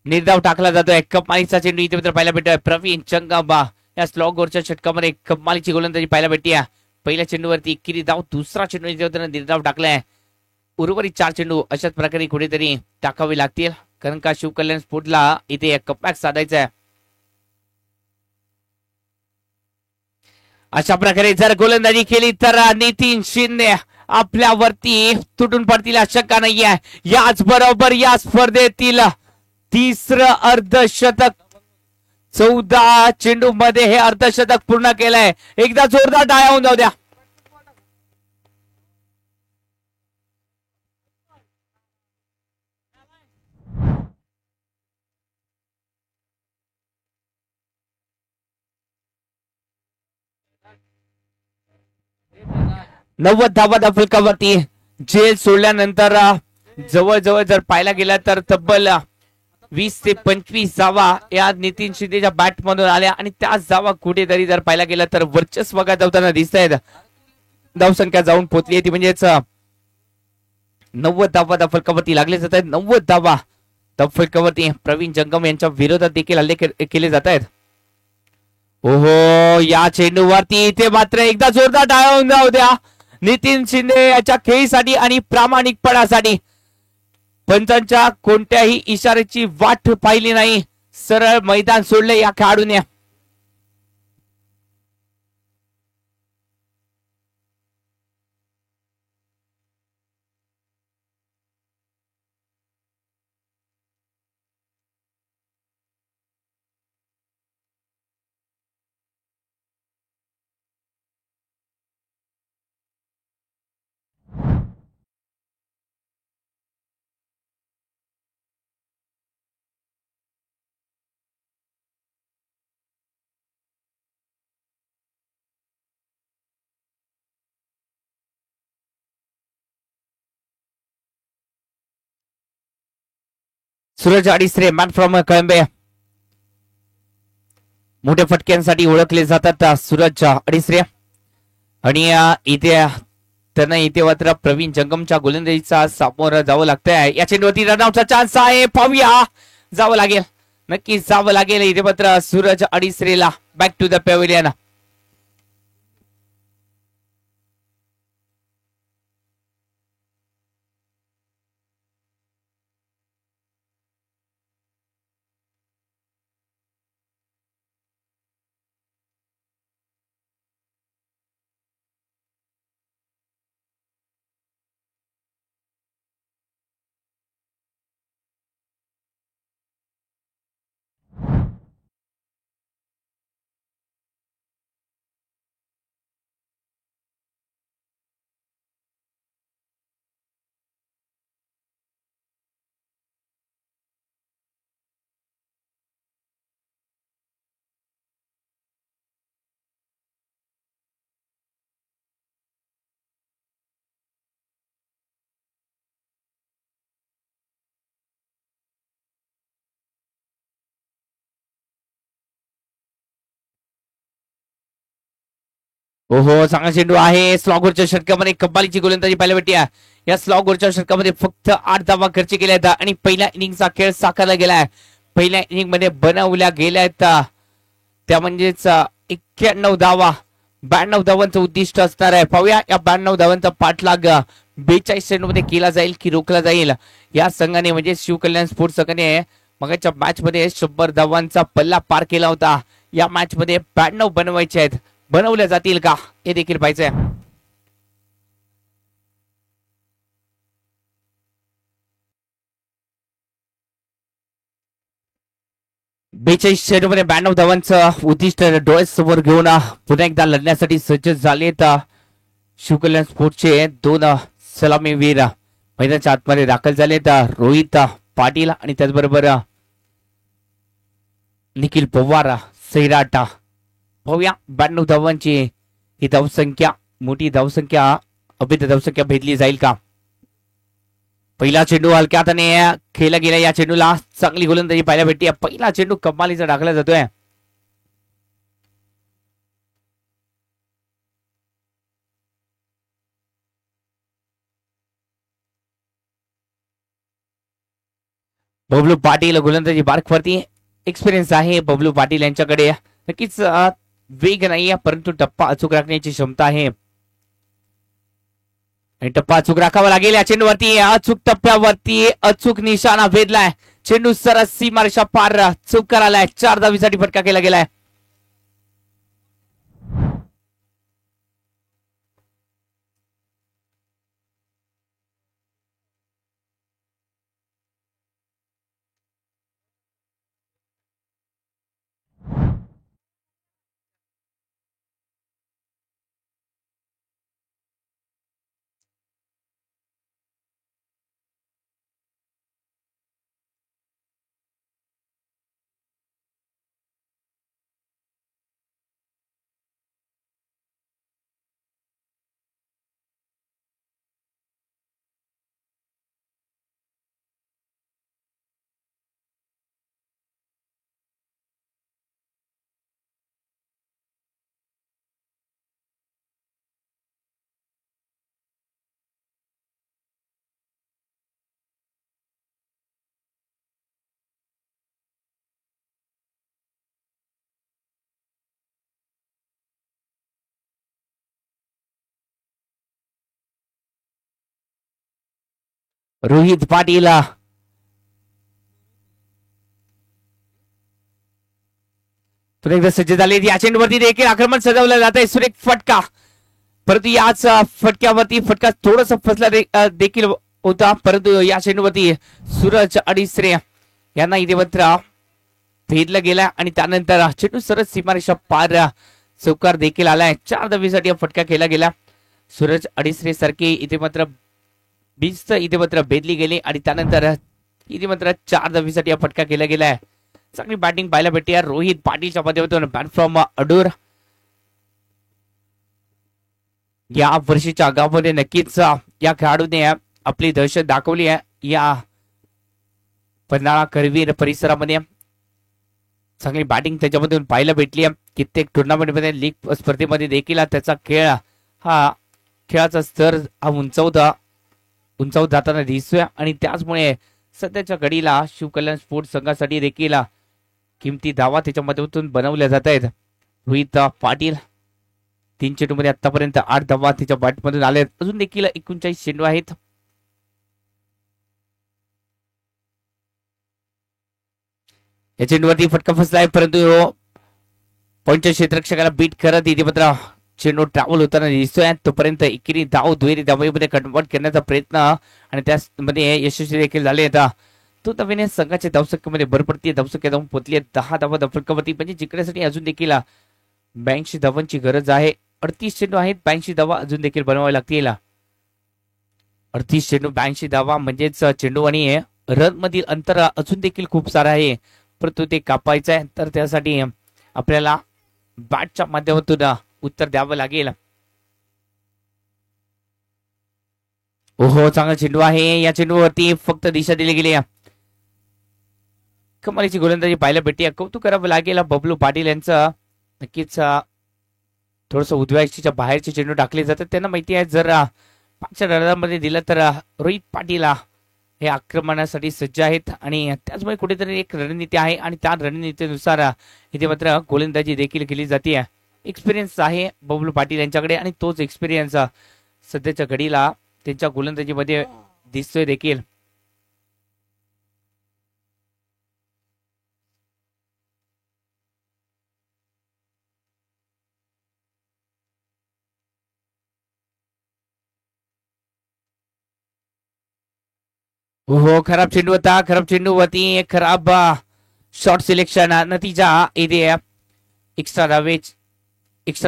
Speaker 1: निर्धाव टाकला जातोय. कमालीचा चेंडू इथे मात्र पाहायला भेटतोय. प्रवीण चंगाबा या स्लॉग वरच्या षटकामध्ये कमालीची गोलंदाजी पाहायला भेटते. पहिल्या चेंडूवरती किरी धाव. दुसरा चेंडू इथे मात्र निर्धाव टाकलाय. उर्वरित 4 चेंडू अशाच प्रकारे कुठेतरी टाकावे लागतील कारण का शिवकल्याण स्पोर्टला इथे कमबॅक साधायचा आहे. अशा प्रकारे जर गोलंदाजी केली तर नितीन शिंदे आपल्यावरती तुटून पडतील शंका नाहीये. याच बरोबर या स्पर्धेतील 3रं अर्धशतक 14 चेंडू मध्ये हे अर्धशतक पूर्ण केलंय. एकदा जोरदार टाळ्या होऊन जाऊ द्या. नव्वद धावा फलकावरती. झेल सोडल्यानंतर जवळजवळ जर पाहायला गेला तर तब्बल 20 ते 25 जावा या नितीन शिंदेच्या बॅट मधून आल्या आणि त्या जावा कुठेतरी जर पाहायला गेला तर वर्चस्व गाजवताना दिसत आहेत. धावसंख्या जाऊन पोहोचली ती म्हणजेच 90 धावा त्या फलकावरती लागले जात आहेत. 90 धावा त्या फलकावरती प्रवीण जंगम यांच्या विरोधात देखील हल्ले केले जात आहेत. ओहो, या चेंडूवरती इथे मात्र एकदा जोरदार टाळ्या होऊन जाऊ द्या नितीन शिंदे याच्या खेळीसाठी आणि प्रामाणिकपणासाठी. पंचांच्या कोणत्याही इशाऱ्याची वाट पाहिली नाही, सरळ मैदान सोडले या खेळाडूने. सूरज अडीसरे मॅन फ्रॉम कळंबे मोठ्या फटक्यांसाठी ओळखले जातात सूरज अडीसरे. आणि इथे त्यांना इथे मात्र प्रवीण जंगमच्या गोलंदाजीचा सामोरं जावं लागतंय. या चेंडूवरती रनआउटचा चान्स आहे, पाहूया. जावं लागेल, नक्कीच जावं लागेल इथे मात्र सूरज अडीसरेला. Back to the pavilion. ओहो, चांगला चेंडू आहे. स्लॉगरच्या षटकामध्ये कब्बालीची गोलंदाजी पाहायला भेटते. या स्लॉगरच्या षटकामध्ये फक्त 8 धावा खर्च केल्या आहेत आणि पहिल्या इनिंगचा खेळ साकारला गेलाय. पहिल्या इनिंग मध्ये बनवल्या गेल्या आहेत त्या म्हणजेच 91 धावा. 92 धावांचं उद्दिष्ट असणार आहे. पाहूया या 92 धावांचा पाठलाग 42 चेंडूमध्ये केला जाईल की रोखला जाईल. या संघाने म्हणजे शिवकल्याण स्पोर्ट्स संघाने मगाच्या मॅच मध्ये 100 धावांचा पल्ला पार केला होता. या मॅच मध्ये 92 बनवायचे आहेत. बनवल्या जातील का हे देखील पाहिजे. बेचाळीस चेंडूमध्ये 92 धावांचं उद्दिष्ट डोळ्यासमोर घेऊन पुन्हा एकदा लढण्यासाठी सज्ज झालेत शिवकल्याण स्पोर्ट्सचे 2 सलामीवीर. मैदानाच्या आतमध्ये दाखल झालेत रोहित पाटील आणि त्याचबरोबर निखिल पवार सैराट. पाहूया 92 धावांची ही धावसंख्या, मोठी धावसंख्या, अभित धावसंख्या भेदली जाईल का. पहिला चेंडू हलक्या हाताने खेळला गेला. या चेंडूला चांगली गोलंदाजी पाहायला भेटते. पहिला चेंडू कमालीचा टाकला जातोय. बबलू पाटील गोलंदाजी बारकवरती एक्सपिरियन्स आहे बबलू पाटील यांच्याकडे. नक्कीच वेग नाही परंतु टप्पा अचूक राखण्याची क्षमता आहे आणि टप्पा अचूक राखावा लागेल. या चेंडूवरती अचूक टप्प्यावरती अचूक निशाणा भेदलाय. चेंडू सरस सीमारेषा पार चूक करायलाय. 4 धावीसाठी फटका केला गेलाय. रोहित पाटील पुन्हा एकदा सज्ज झाले. या चेंडूवरती देखील आक्रमण सजवलं जात आहे. सुरेख फटका, परंतु याच फटक्यावरती फटका थोडस फसला देखील होता, परंतु या चेंडूवरती सूरज अडीसरे यांना इथे मात्र भेदला गेला आणि त्यानंतर चेंडू सरळ सीमारेषा पार चौकार देखील आलाय. 4 धावेसाठी फटका केला गेला. सूरज अडीसरे सारखे इथे मात्र बीच इथे मात्र भेदली गेली आणि त्यानंतर इथे मात्र 4 धावेसाठी फटका केला गेलाय. चांगली बॅटिंग पाहायला भेटते रोहित पाटीलच्या माध्यमातून. Bat from Adur. या वर्षीच्या आगामध्ये नक्कीच या खेळाडूने आपली दहशत दाखवली आहे. या पन्हाळा करवीर परिसरामध्ये चांगली बॅटिंग त्याच्यामधून पाहायला भेटली आहे. कित्येक टुर्नामेंटमध्ये लीग स्पर्धेमध्ये देखील त्याचा खेळाचा स्तर हा उंचावत जाताना दिसतोय आणि त्याचमुळे सध्याच्या घडीला शिवकल्याण स्पोर्ट्स संघासाठी देखील किमती धावा त्याच्या माध्यमातून बनवल्या जात आहेत. रोहित पाटील 3 चेंडूमध्ये आतापर्यंत 8 धावा त्याच्या बॅटमधून आले. अजून देखील 39 चेंडू आहेत. या चेंडूवरती फटका फसलाय, परंतु पॉईंटच्या क्षेत्ररक्षकाला बीट करत इथे मात्र चेंडू ट्रॅव्हल होताना दिसतोय. तोपर्यंत एकेरी धाव दुहेरी धावेमध्ये कन्वर्ट करण्याचा प्रयत्न आणि त्यामध्ये यशस्वी देखील झाले. आता तो धावेने संघाच्या धावसंख्येमध्ये भर पडते. धावसंख्या जाऊन पोहोचली 10 धावा धावफलकावरती, म्हणजे जिंकण्यासाठी अजून देखील 82 धावांची गरज आहे. 38 चेंडू आहेत, 82 धावा अजून देखील बनवाव्या लागतील. 38 चेंडू 82 धावा म्हणजेच चेंडू आणि रन मधील अंतर अजून देखील खूप सारं आहे, परंतु ते कापायचं आहे तर त्यासाठी आपल्याला बॅटच्या माध्यमातून उत्तर द्यावं लागेल. ओहो, चांगला चेंडू आहे. या चेंडूवरती फक्त दिशा दिली गेली. कमालीची गोलंदाजी पाहायला भेटते. कौतुक करावं लागेल बबलू पाटील यांचं. नक्कीच थोडस उजव्या बाहेरचे चेंडू टाकले जातात. त्यांना माहिती आहे जर 5 रनांमध्ये दिलं तर रोहित पाटील हे आक्रमणासाठी सज्ज आहेत आणि त्याचमुळे कुठेतरी एक रणनीती आहे आणि त्या रणनीतीनुसार इथे मात्र गोलंदाजी देखील केली जाते. एक्सपिरियन्स आहे बबलू पाटील यांच्याकडे आणि तोच एक्सपिरियन्स सध्याच्या घडीला त्यांच्या गोलंदाजीमध्ये दिसतोय देखील. हो, खराब चेंडू होता. खराब चेंडूवरती खराब शॉर्ट सिलेक्शन. नतीजा इथे एक्स्ट्रा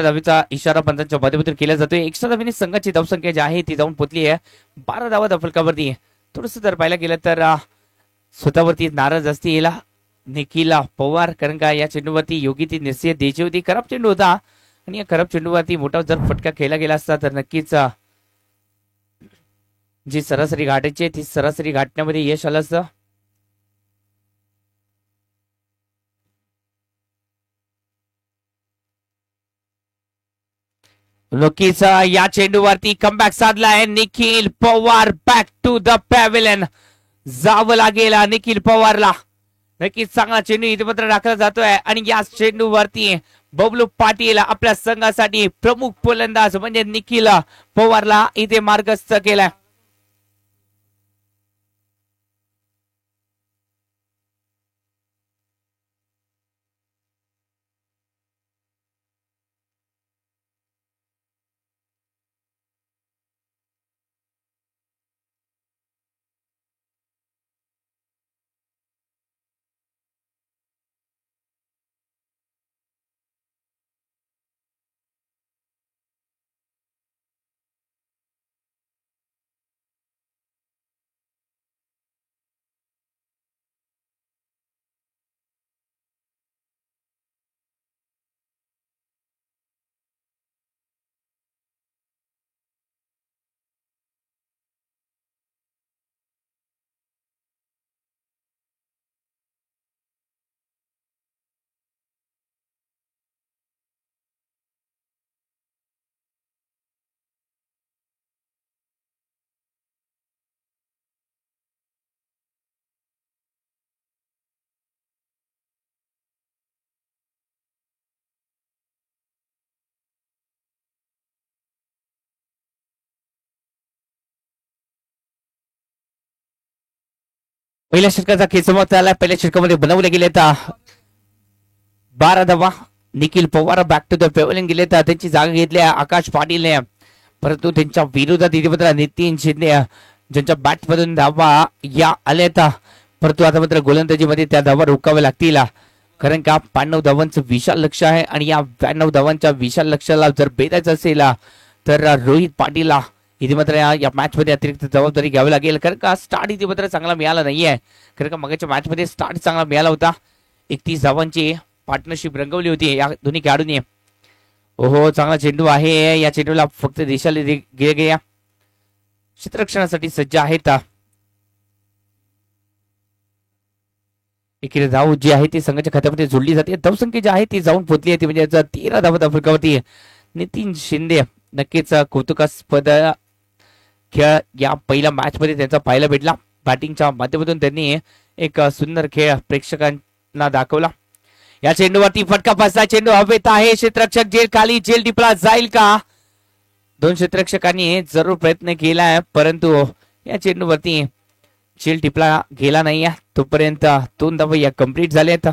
Speaker 1: धावेचा इशारा पंचांच्या माध्यमातून केला जातोय. एक्स्ट्रा धावेने संघाची धावसंख्या जी आहे ती जाऊन पोहोचली आहे 12 धावा धावफलकावरती. थोडस जर पाहायला गेलं तर स्वतःवरती नाराज असतील निखिल पवार, कारण का या चेंडूवरती योग्य ती निश्चित द्यायची होती. खराब चेंडू होता आणि या खराब चेंडूवरती मोठा जर फटका खेळला गेला असता तर नक्कीच जी सरासरी गाठायची ती सरासरी गाठण्यामध्ये यश आलं असतं. नक्कीच या चेंडूवरती कमबॅक साधला आहे Nikhil Pawar. Back to the pavilion जावं लागेल निखिल पवारला. नक्कीच चांगला चेंडू इथे मात्र राखला जातोय आणि या चेंडूवरती बबलू पाटील आपल्या संघासाठी प्रमुख फलंदाज म्हणजे निखिल पवारला इथे मार्गस्थ केलाय. पहिल्या षटकाचा खेळ समाप्त झाला. पहिल्या षटकामध्ये बनवले गेले 12 धावा. Nikhil Pawar back to the pavilion गेले त्यांची जागा घेतली आकाश पाटीलने, परंतु त्यांच्या विरोधात इथे मात्र नितीन शिंदे ज्यांच्या बॅट मधून धावा या आल्या, परंतु आता मात्र गोलंदाजीमध्ये त्या धावा रोखाव्या लागतील, कारण का 92 धावांचं विशाल लक्ष आहे आणि या 92 धावांच्या विशाल लक्षाला जर भेदायचं असेल तर रोहित पाटीलला इथे मात्र या मॅच मध्ये अतिरिक्त जबाबदारी घ्यावी लागेल, कारण का स्टार्ट इथे मात्र चांगला मिळाला नाहीये, कारण का मागच्या मॅच मध्ये स्टार्ट चांगला मिळाला होता. 31 धावांची पार्टनरशिप रंगवली होती या दोन्ही खेळाडूंनी. ओहो, चांगला चेंडू आहे. या चेंडूला फक्त दिशाला गेले गेल्या क्षेत्ररक्षणासाठी सज्ज आहेत. एकीकडे धाव जी आहे ती संघाच्या खात्यामध्ये जोडली जाते. धावसंख्या जी आहे ती जाऊन पोहोचली आहे, म्हणजे 13 धावा फरकावरती नितीन शिंदे नक्कीच कौतुकास्पद खेळ या पहिल्या मॅच मध्ये त्यांचा पाहायला भेटला. बॅटिंगच्या माध्यमातून त्यांनी एक सुंदर खेळ प्रेक्षकांना दाखवला. या चेंडूवरती फटका बसला. चेंडू हवेत आहे. क्षेत्ररक्षक जेल खाली, जेल टिपला जाईल का? दोन क्षेत्ररक्षकांनी जरूर प्रयत्न केलाय, परंतु या चेंडूवरती जेल टिपला गेला नाही. तोपर्यंत 2 धावा या कंप्लीट झाल्यात.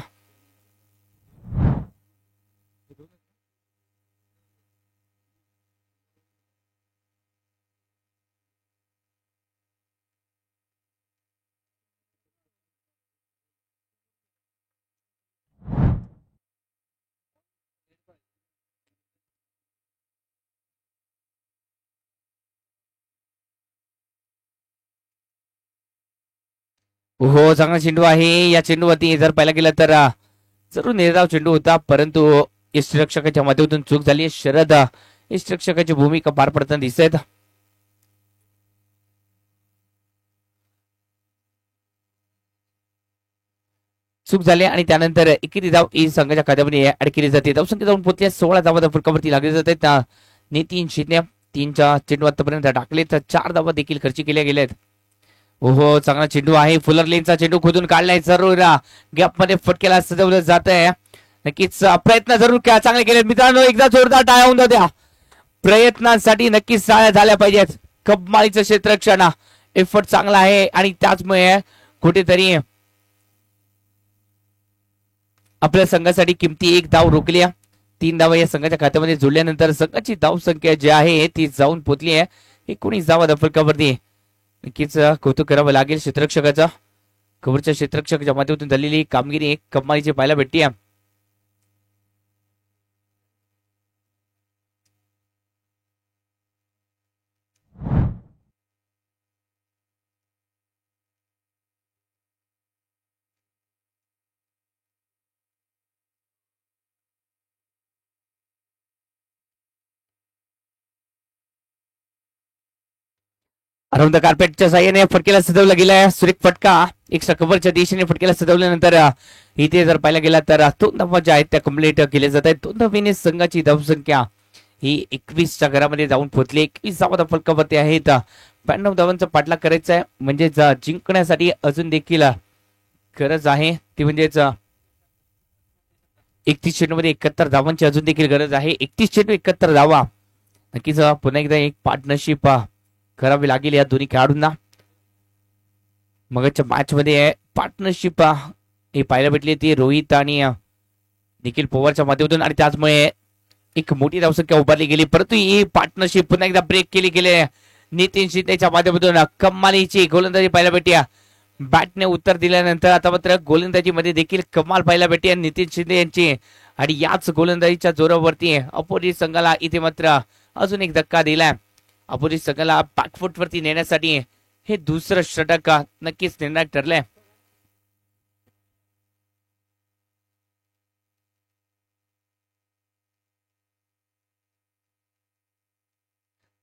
Speaker 1: हो, चांगला चेंडू आहे. या चेंडूवरती जर पाहायला गेलं तर जरूर निर्धाव चेंडू होता, परंतु यष्टिरक्षकाच्या माध्यमातून चूक झाली. शरद यष्टिरक्षकाची भूमिका पार पडताना दिसत. चूक झाली आणि त्यानंतर एकेरी धाव ही संघाच्या खात्यामध्ये ऍड केली जाते. धावसंख्या जाऊन पोहोचल्या 16 धावा फरकावरती लागले जाते. नितीन शिंदे 3च्या चेंडू आतापर्यंत टाकले तर 4 धावा देखील खर्च केल्या गेल्यात. ओहो, चांगला चेंडू आहे. फुलर लेनचा चेंडू खोदून काढलाय. जरूर गॅप मध्ये फटकेला सजवलं जात आहे. नक्कीच प्रयत्न जरूर चांगले केले मित्रांनो. एकदा जोरदार टाळ्या होऊन द्या. प्रयत्नांसाठी नक्कीच टाळ्या झाल्या पाहिजेत. कब्बाळीचं क्षेत्ररक्षण एफर्ट चांगला आहे आणि त्याचमुळे कुठेतरी आपल्या संघासाठी किमती 1 धाव रोखली. 3 धावा या संघाच्या खात्यामध्ये जोडल्यानंतर संघाची धाव संख्या जी आहे ती जाऊन पोहोचली आहे 19 धावा फरकावरती. नक्कीच कौतुक करावं लागेल क्षेत्ररक्षकाचा. कव्हरच्या क्षेत्ररक्षकाच्या माध्यमातून झालेली कामगिरी एक कमालीची पाहायला भेटते. अराउंड द कार्पेटच्या साह्याने फटकेला सजवला गेलाय. सुरेख फटका एक्स्ट्रा कव्हरच्या दिशेने फटकेला सजवल्यानंतर इथे जर पाहायला गेला तर 2 धावा ज्या आहेत त्या कंप्लीट केल्या जात आहेत. 2 धावेने संघाची धावसंख्या ही 21च्या घरामध्ये जाऊन पोहोचली. 21 धावा फलकावरती आहेत. 92 धावांचा पाठलाग करायचा आहे, म्हणजे जिंकण्यासाठी अजून देखील गरज आहे ती म्हणजेच 31 चेंडूमध्ये 71 धावांची अजून देखील गरज आहे. 31 चेंडू 71 धावा. नक्कीच पुन्हा एकदा एक पार्टनरशिप करावी लागेल या दोन्ही खेळाडूंना. मगच्या मॅच मध्ये पार्टनरशिप हे पाहायला भेटली ती रोहित आणि निखिल पवारच्या माध्यमातून, आणि त्याचमुळे एक मोठी धावसंख्या उभारली गेली. परंतु ही पार्टनरशिप पुन्हा एकदा ब्रेक केली गेले नितीन शिंदेच्या माध्यमातून. कमालीची गोलंदाजी पाहायला भेटली. बॅटने उत्तर दिल्यानंतर आता मात्र गोलंदाजीमध्ये देखील कमाल पाहायला भेटते नितीन शिंदे यांची, आणि याच गोलंदाजीच्या जोरावरती अपोजिट संघाला इथे मात्र अजून एक धक्का दिलाय. अपोजिट संघाला बॅकफुट वरती नेण्यासाठी हे दुसरं षटक नक्कीच निर्णायक ठरलंय.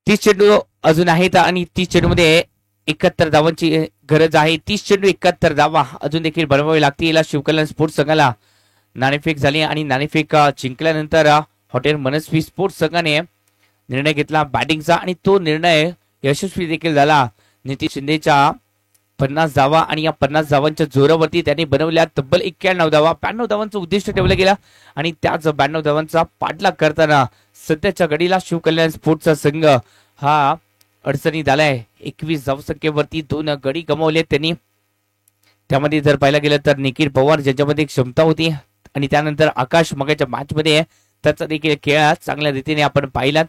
Speaker 1: तीस चेंडू अजून आहेत आणि 30 चेंडू मध्ये 71 धावांची गरज आहे. 30 चेंडू 71 धावा अजून देखील बनवावी लागतील. शिवकल्याण स्पोर्ट्स संघाला नाणेफेक झाली आणि नाणेफेक जिंकल्यानंतर हॉटेल मनस्वी स्पोर्ट्स संघाने निर्णय घेतला बॅटिंगचा, आणि तो निर्णय यशस्वी देखील झाला. नितीन शिंदेच्या 50 धावा आणि या 50 धावांच्या जोरावरती त्यांनी बनवल्या तब्बल 91 धावा. 92 धावांचं उद्दिष्ट ठेवलं गेलं आणि त्याच 92 धावांचा पाठलाग करताना सध्याच्या घडीला शिवकल्याण स्पोर्ट्सचा संघ हा अडचणीत आलाय. 21 धावसंख्येवरती 2 गडी गमावले त्यांनी. त्यामध्ये जर पाहायला गेलं तर निखिल पवार ज्याच्यामध्ये क्षमता होती आणि त्यानंतर आकाश मगाच्या मॅचमध्ये त्याचा देखील खेळ चांगल्या रीतीने आपण पाहिलात.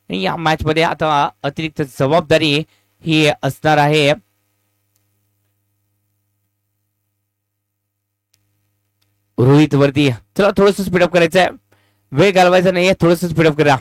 Speaker 1: या मॅच मध्ये आता अतिरिक्त जबाबदारी ही असणार आहे रोहित वरती. चला थोडस स्पीडअप करायचं आहे, वेळ घालवायचा नाहीये, थोडस स्पीडअप करा.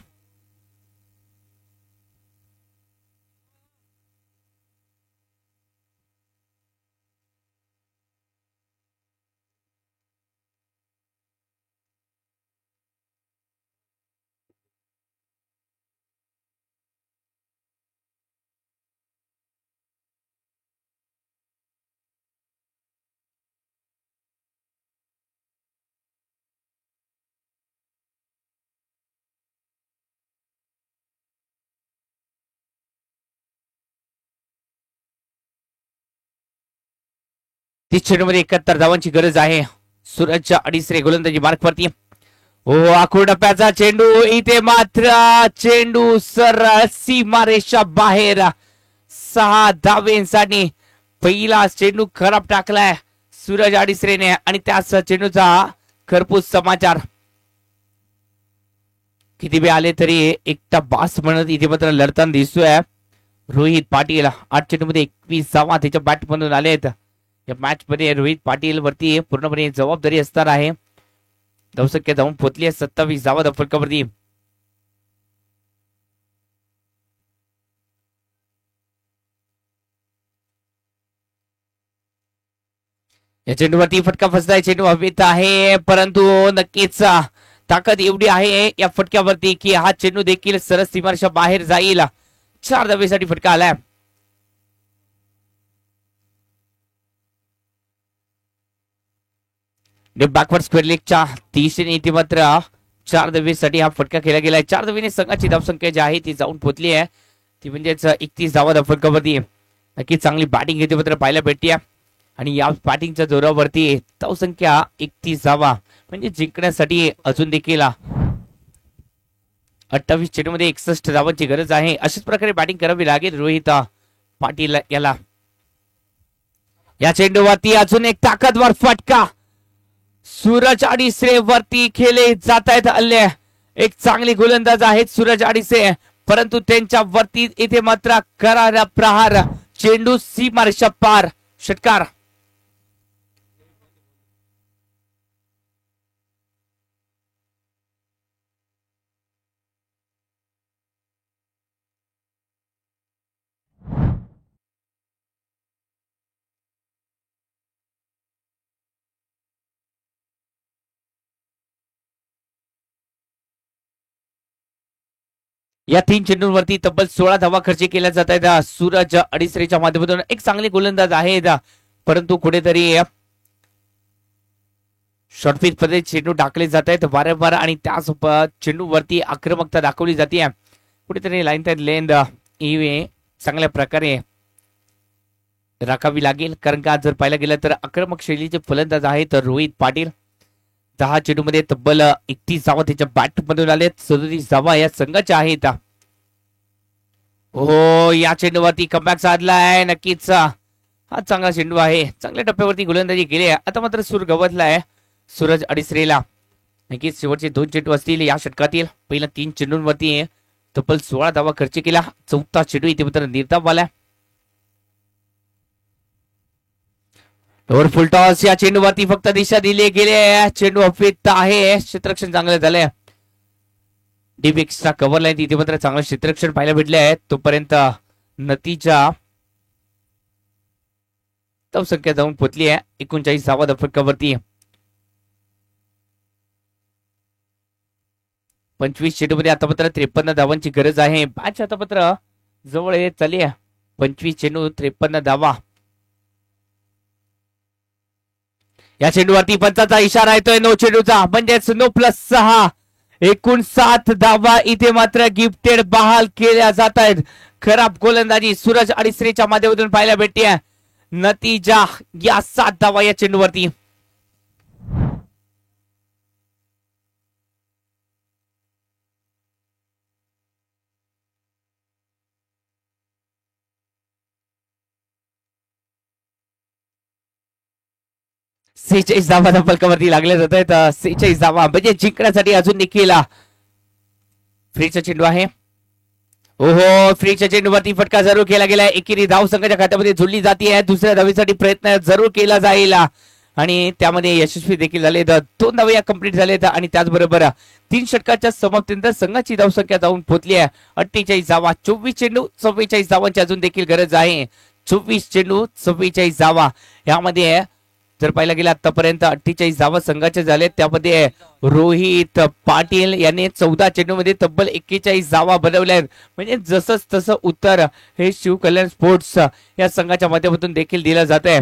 Speaker 1: तीस चेंडूमध्ये 71 धावांची गरज आहे. सूरजच्या अडीचरे गोलंदाजी मार्कवरती. हो आखूड टप्प्याचा चेंडू, इथे मात्र चेंडू सरळ सीमारेषा बाहेर. 6 धावेंसाठी पहिला चेंडू खराब टाकलाय सूरज अडीसरेने आणि त्याच चेंडूचा खरपूस समाचार. किती बी आले तरी एकटा बास म्हणत इथे मात्र लढताना दिसतोय रोहित पाटील. 8 चेंडूमध्ये 21 धावा त्याच्या बॅट मधून आलेत. या मॅच मध्ये रोहित पाटील वरती पूर्णपणे जबाबदारी असणार आहे. धावसंख्या जाऊन पोहोचली आहे 27 धावा फलकावरती. या चेंडूवरती फटका फसलाय, चेंडू हवेत आहे परंतु नक्कीच ताकद एवढी आहे या फटक्यावरती की हा चेंडू देखील सरस सीमारेषा बाहेर जाईल. 4 धावेसाठी फटका आलाय. बॅकवर्ड स्क्वेअर लेगच्या दिशेने इथे मात्र 4 धावेसाठी हा फटका खेळला गेलाय. 4 धावेने संघाची धावसंख्या जी आहे ती जाऊन पोहोचली आहे, ती म्हणजेच 31 धावा फटकावरती. नक्की चांगली बॅटिंग इथे मात्र पाहायला भेटते आणि या बॅटिंगच्या जोरावरती धावसंख्या 31 धावा म्हणजे जिंकण्यासाठी अजून देखील 28 चेंडूमध्ये 61 धावांची गरज आहे. अशाच प्रकारे बॅटिंग करावी लागेल रोहित पाटील याला. या चेंडूवरती अजून एक ताकदवर फटका. सूरज अडीसरे वरती खेळले जात आहेत हल्ले. एक चांगली गोलंदाज आहेत सूरज अडीसरे, परंतु त्यांच्या वरती इथे मात्र करारा प्रहार. चेंडू सीमारेषा पार. षटकार. या 3 चेंडूंवरती तब्बल 16 धावा खर्च केल्या जात आहेत सूरज अडीसरेच्या माध्यमातून. एक चांगले गोलंदाज आहेत परंतु कुठेतरी शॉर्टपिच मध्ये चेंडू टाकले जात आहेत वारंवार आणि त्याच चेंडूवरती आक्रमकता दाखवली जाते. कुठेतरी लाईन तर लेंद ही चांगल्या प्रकारे राखावी लागेल, कारण का जर पाहायला गेलं तर आक्रमक शैलीचे फलंदाज आहेत रोहित पाटील. 10 चेंडूमध्ये तब्बल 31 धावा त्याच्या बॅट मधून आले. 37 धावा या संघाच्या आहेत. हो या चेंडूवरती कमबॅक साधलाय. नक्कीच हा चांगला चेंडू आहे, चांगल्या टप्प्यावरती गोलंदाजी केली आहे. आता मात्र सूर गवतलाय सूरज अडीसरेला. नक्कीच शेवटचे 2 चेंडू असतील या षटकातील. पहिल्या 3 चेंडूंवरती तब्बल 16 धावा खर्च केला. 4था चेंडू इथे मात्र निर्धाव आलाय. फुल टॉस. या चेंडूवरती फक्त दिशा दिली गेली. चेंडू हवेत आहे. क्षेत्ररक्षण चांगलं झालंय. डीप एक्स्ट्रा कव्हर लाईन इथे मात्र चांगलं क्षेत्ररक्षण पाहायला भेटले आहे. तोपर्यंत नतीजा संख्या जाऊन पोचली आहे 39 धावा फटकावरती. 25 चेंडूमध्ये आता मात्र 53 धावांची गरज आहे. मॅच आता मात्र जवळ येत चालली आहे. 25 चेंडू 53 धावा. या चेंडूवरती पंचाचा इशारा येतोय नो चेंडूचा, म्हणजेच नो प्लस 6. एकूण 7 धावा इथे मात्र गिफ्टेड बहाल केल्या जात आहेत. खराब गोलंदाजी सूरज अडीसरेच्या माध्यमातून पाहायला भेटते. नतीजा या 7 धावा या चेंडूवरती. 46 धावा फलकावरती लागल्या जात आहेत. 46 धावा म्हणजे जिंकण्यासाठी अजून देखील फ्रीचा चेंडू आहे. ओहो, फ्रीच्या चेंडूवरती फटका जरूर केला गेला. एकेरी धाव संघाच्या खात्यामध्ये जोडली जाते. दुसऱ्या धावेसाठी प्रयत्न जरूर केला जाईल आणि त्यामध्ये यशस्वी देखील झाले. 2 धावे कंप्लीट झालेत आणि त्याचबरोबर 3 षटकाच्या समाप्तीनंतर संघाची धावसंख्या जाऊन पोहोचली आहे 48 धावा. 24 चेंडू 44 धावांची अजून देखील गरज आहे. 24 चेंडू 44 धावा. यामध्ये जर पाहिला गेला आतापर्यंत 48 धावा संघाचे झाले. त्यामध्ये रोहित पाटील यांनी 14 चेंडूमध्ये तब्बल 41 धावा बनवल्या आहेत. म्हणजे जसंच तसं उत्तर हे शिवकल्याण स्पोर्ट्स या संघाच्या माध्यमातून देखील दिलं जात आहे.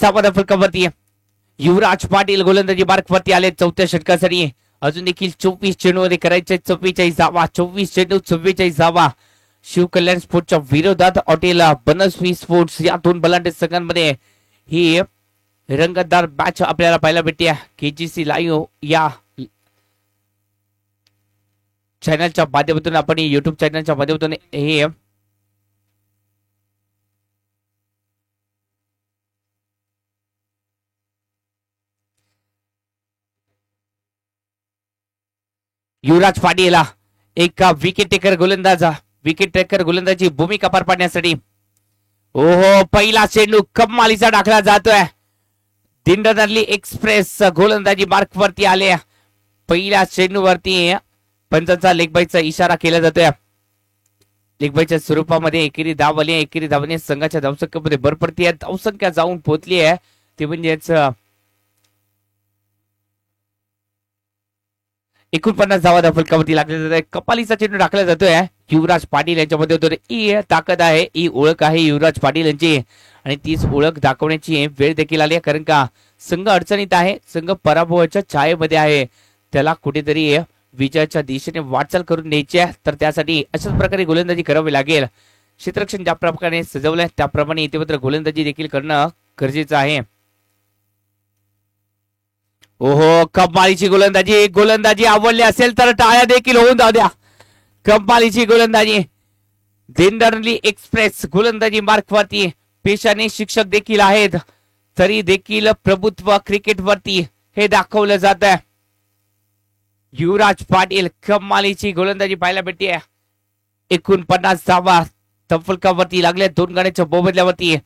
Speaker 1: धावा फलकावरती युवराज पाटील गोलंदाजी मार्कवरती आले 4थ्या षटकासाठी. अजून देखील 24 चेंडूमध्ये करायचे 44 धावा. 24 चेंडू 44 धावा. शिवकल्याण स्पोर्ट्सच्या विरोधात हॉटेल बनस्वी स्पोर्ट्स या 2 बलाढ्य संघांमध्ये ही रंगतदार मॅच आपल्याला पाहायला भेटते. केजीसी लाईव्ह या चॅनलच्या माध्यमातून आपण युट्यूब चॅनलच्या माध्यमातून हे युवराज पाटील एक विकेट टेकर गोलंदाजी भूमिका पार पाडण्यासाठी. ओहो, पहिला चेंडू कमालीचा टाकला जातोय. दिंडनरली एक्सप्रेस गोलंदाजी मार्कवरती आले. पहिल्या चेंडूवरती पंचांचा लेगबाईचा इशारा केला जातोय. लेगबाईच्या स्वरूपामध्ये एकेरी धाव आली. एकेरी धावने संघाच्या धावसंख्येमध्ये भर पडते. धावसंख्या जाऊन पोहोचली आहे ते म्हणजेच 49 धावा फलकावरती लागले जात आहे. कपालीचा चेंडू टाकला जातोय. युवराज पाटील यांच्यामध्ये होतो. ही ताकद आहे, ही ओळख आहे युवराज पाटील यांची आणि तीच ओळख दाखवण्याची वेळ देखील आली आहे. कारण का संघ अडचणीत आहे, संघ पराभवाच्या छायेमध्ये आहे. त्याला कुठेतरी विजयाच्या दिशेने वाटचाल करून न्यायची आहे. तर त्यासाठी अशाच प्रकारे गोलंदाजी करावी लागेल. क्षेत्ररक्षण ज्या प्रकारे सजवलंय त्याप्रमाणे इथे मात्र गोलंदाजी देखील करणं गरजेचं आहे. ओहो, कमालीची गोलंदाजी आवडली असेल तर टाळ्या देखील होऊन जाऊ द्या. कमालीची गोलंदाजी. दिंडरली एक्सप्रेस गोलंदाजी मार्कवरती पेशाने शिक्षक देखील आहेत, तरी देखील प्रभुत्व क्रिकेटवरती हे दाखवलं जात आहे. युवराज पाटील कमालीची गोलंदाजी पाहायला भेटते. 49 धावा फलकावरती लागल्या 2 गड्यांच्या मोबदल्यावरती.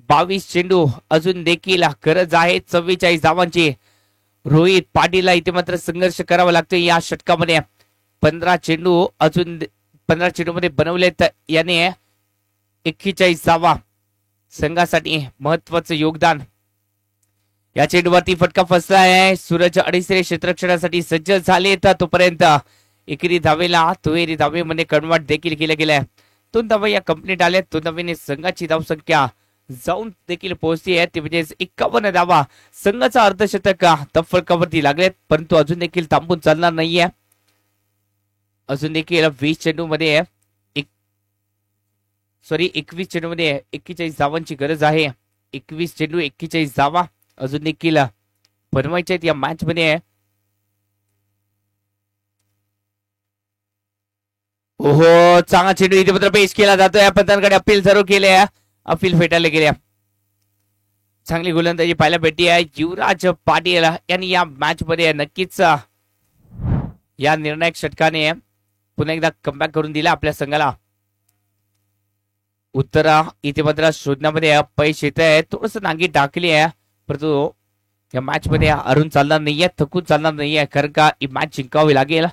Speaker 1: 22 चेंडू अजून देखील गरज आहे 44 धावांची. रोहित पाटीलला इथे मात्र संघर्ष करावा लागतो या षटकामध्ये. 15 चेंडूमध्ये बनवलेत याने 41 धावा. संघासाठी महत्वाचं योगदान. या चेंडूवरती फटका फसला आहे. सूरज अडीसरे क्षेत्ररक्षणासाठी सज्ज झाले तर तोपर्यंत एकेरी धावेला दुहेरी धावेमध्ये कन्वर्ट देखील केलं गेलंय. 2 धावा या कंप्लीट आल्या. 2 धावेने संघाची धावसंख्या जाऊन देखील पोहोचली आहे. ते म्हणजे 51 धावा. संघाचा अर्धशतक फलकावरती लागलेत, परंतु अजून देखील थांबून चालणार नाहीये. अजून देखील 21 चेंडूमध्ये 41 धावांची गरज आहे. 21 चेंडू 41 धावा अजून देखील बनवायचे आहेत या मॅच मध्ये. ओहो, चांगला चेंडू इथे मात्र पेश केला जातोय. पंतांकडे अपील जरूर केले, अपील फेटाळले गेले. चांगली गोलंदाजी पाहायला भेटली आहे. युवराज पाटील यांनी या मॅच मध्ये नक्कीच या निर्णायक षटकाने पुन्हा एकदा कमबॅक करून दिला आपल्या संघाला. उत्तर इथे मात्र शोधण्यामध्ये अपयश येत आहे. थोडस नांगी टाकली आहे, परंतु या मॅच मध्ये हरून चालणार नाहीये, थकून चालणार नाहीये, कारण का ही मॅच जिंकावी लागेल.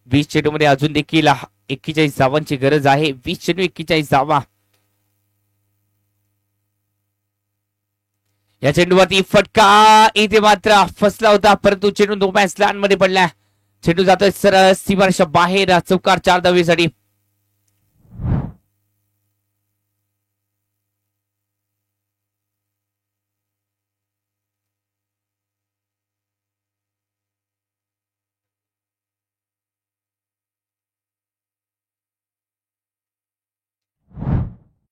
Speaker 1: 20 चेंडू मध्ये अजून देखील 41 धावांची गरज आहे. 20 चेंडू 41 धावा. या चेंडूवरती फटका इथे मात्र फसला होता, परंतु चेंडू नो मॅच लँड मध्ये पडला. चेंडू जातोय सरळ सीमारेषा बाहेर, चौकार 4 धावेसाठी.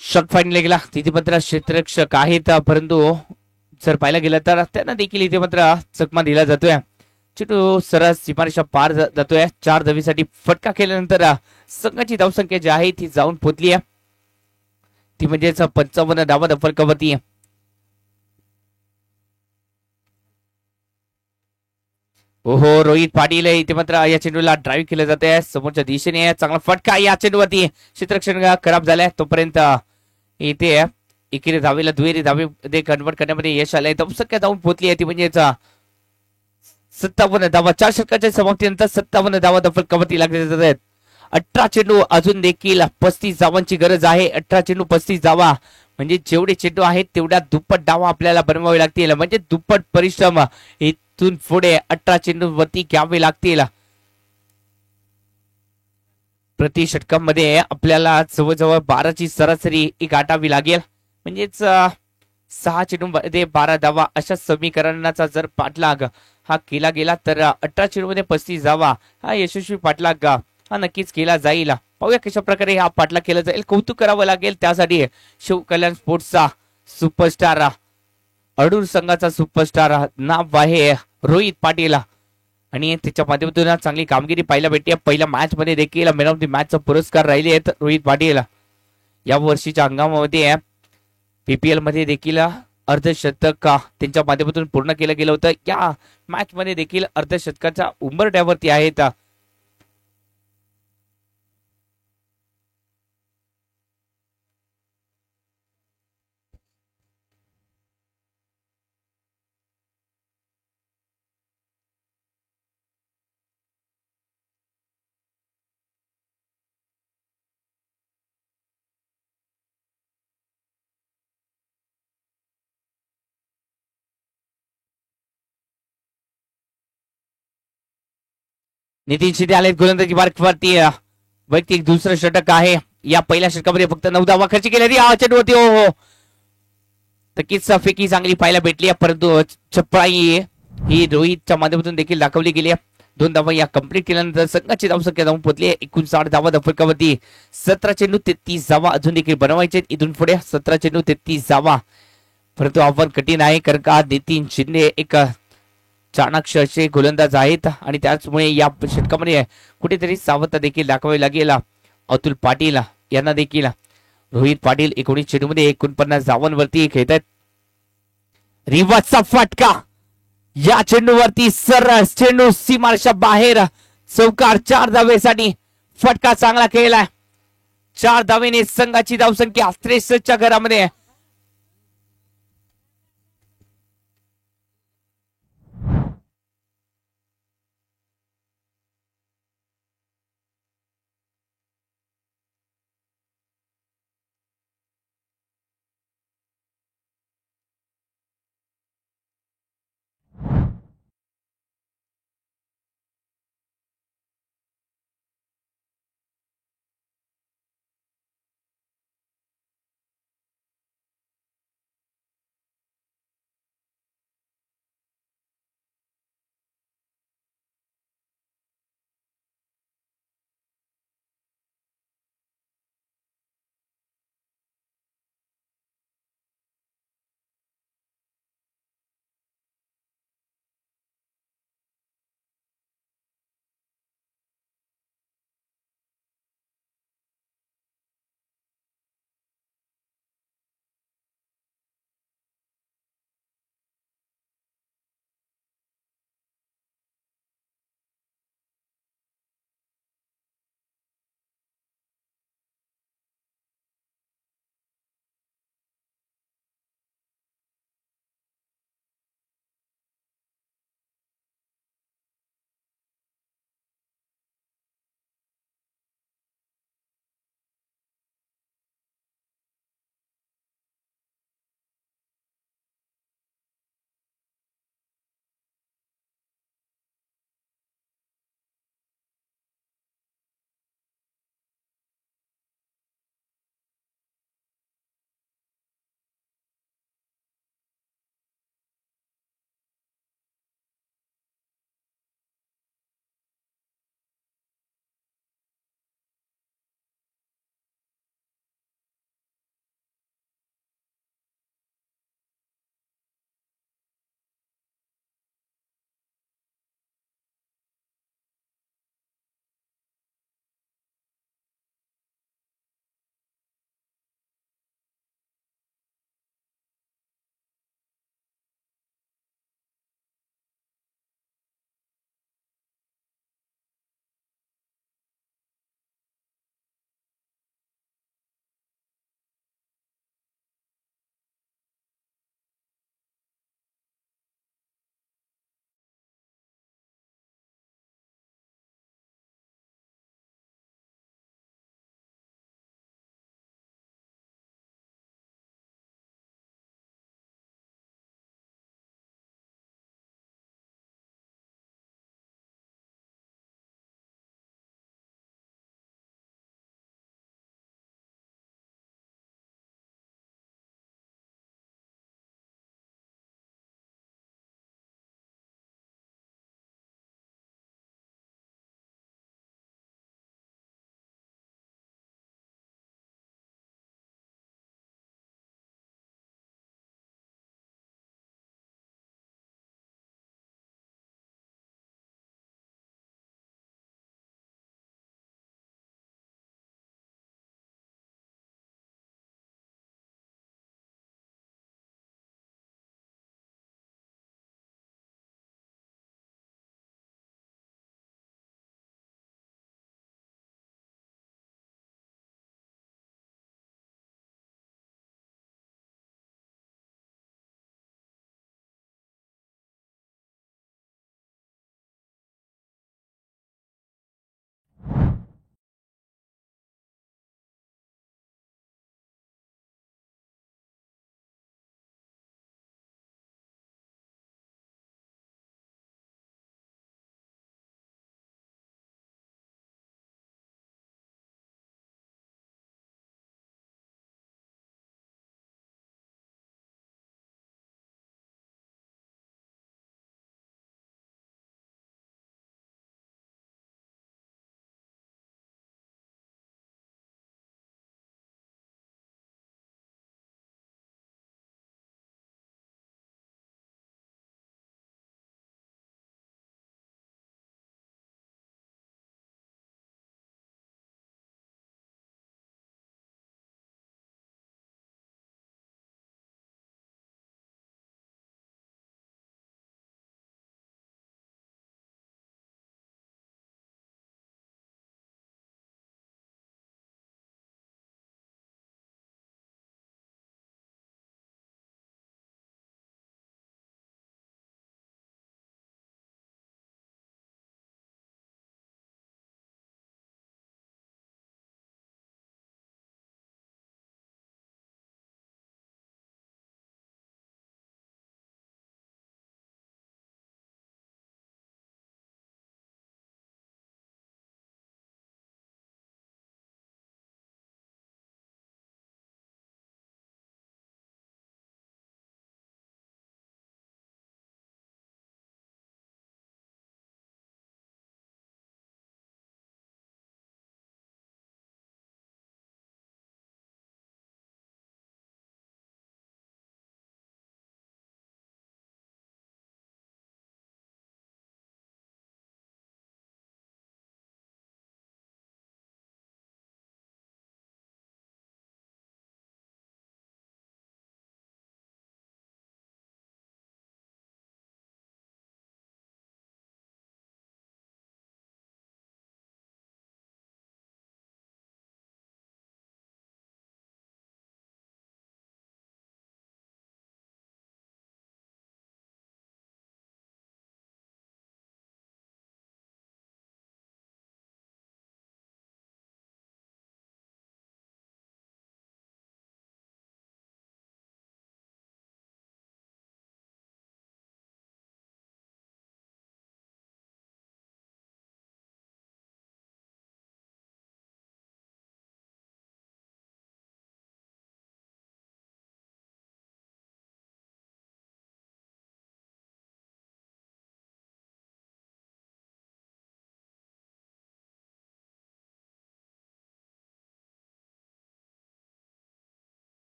Speaker 1: शॉट फाईनल गेला. तिथे मात्र क्षेत्ररक्षक आहेत, परंतु जर पाहायला गेलं तर त्यांना देखील इथे मात्र चकमा दिला जातोय. चेंडू सरळ सीमारेषा पार जातोय. 4 धावेसाठी फटका केल्यानंतर संघाची धावसंख्या जी आहे ती जाऊन पोहोचली आहे, ती म्हणजेच 55 धावा फलकावरती. ओहो, रोहित पाटील इथे मात्र या चेंडूला ड्राईव्ह केलं जात आहे समोरच्या दिशेने. चांगला फटका या चेंडूवरती. क्षेत्ररक्षण खराब झालाय, तोपर्यंत इथे एकेरी धावेला दुहेरी धावे कन्वर्ट करण्यामध्ये यश आलंय. धावसंख्या जाऊन पोहोचली आहे, ती म्हणजेच 57 धावा. 4 षटकाच्या समाप्तीनंतर 57 धावा फलकावरती लागले जात आहेत. 18 चेंडू अजून देखील 35 धावांची गरज आहे. 18 चेंडू 35 धावा म्हणजे जेवढे चेंडू आहेत तेवढ्या दुप्पट धावा आपल्याला बनवावे लागतील, म्हणजे दुप्पट परिश्रम इथून पुढे 18 चेंडूवरती घ्यावे लागतील. प्रति षटकामध्ये आपल्याला जवळजवळ 12ची सरासरी गाठावी लागेल, म्हणजेच 6 चेंडूमध्ये 12 धावा अशा समीकरणाचा जर पाठलाग हा केला गेला तर 18 चेंडूमध्ये 35 धावा हा यशस्वी पाठलाग हा नक्कीच केला जाईल. पाहूया कशा प्रकारे हा पाठलाग केला जाईल. कौतुक करावं लागेल त्यासाठी शिव कल्याण स्पोर्ट्सचा सुपरस्टार, अडूर संघाचा सुपरस्टार नाव आहे रोहित पाटील, आणि त्याच्या माध्यमातून चांगली कामगिरी पाहायला भेटते. पहिल्या मॅच मध्ये देखील मॅन ऑफ द मॅचचा पुरस्कार राहिले आहेत रोहित पाटील. या वर्षीच्या हंगामामध्ये पीपीएल मध्ये देखील अर्धशतक त्यांच्या माध्यमातून पूर्ण केलं गेलं होतं. या मॅच मध्ये देखील अर्धशतकाच्या उंबरठ्यावरती आहेत. नितीन शिंदे आले गोलंदाजी मार्कवरती. वैयक्तिक दुसरं षटक आहे. या पहिल्या षटकामध्ये फक्त 9 धावा खर्च केल्या चेंडूवरती. हो हो, नक्कीच फेकी चांगली पाहायला भेटली, परंतु चपळाई ही रोहितच्या माध्यमातून देखील दाखवली गेली. 2 धावा या कंप्लीट केल्यानंतर संघाची धावसंख्या जाऊन पोहोचली 59 धावा फलकावरती. 17 चेंडू 33 धावा अजून देखील बनवायचे इथून पुढे. 17 चेंडू 33 धावा, परंतु आव्हान कठीण आहे, कारण का नितीन शिंदे एक चाणाक्ष असे गोलंदाज आहेत, आणि त्याचमुळे या षटकामध्ये कुठेतरी सावधता देखील दाखवावी लागेल. अतुल पाटील यांना देखील. रोहित पाटील 19 चेंडूमध्ये 49 धावांवरती खेळत आहेत. रिवाजचा फटका या चेंडूवरती सरळ चेंडू सीमारेषा बाहेर, चौकार 4 धावेसाठी. फटका चांगला खेळलाय. 4 धावेने संघाची धावसंख्या 63च्या घरामध्ये.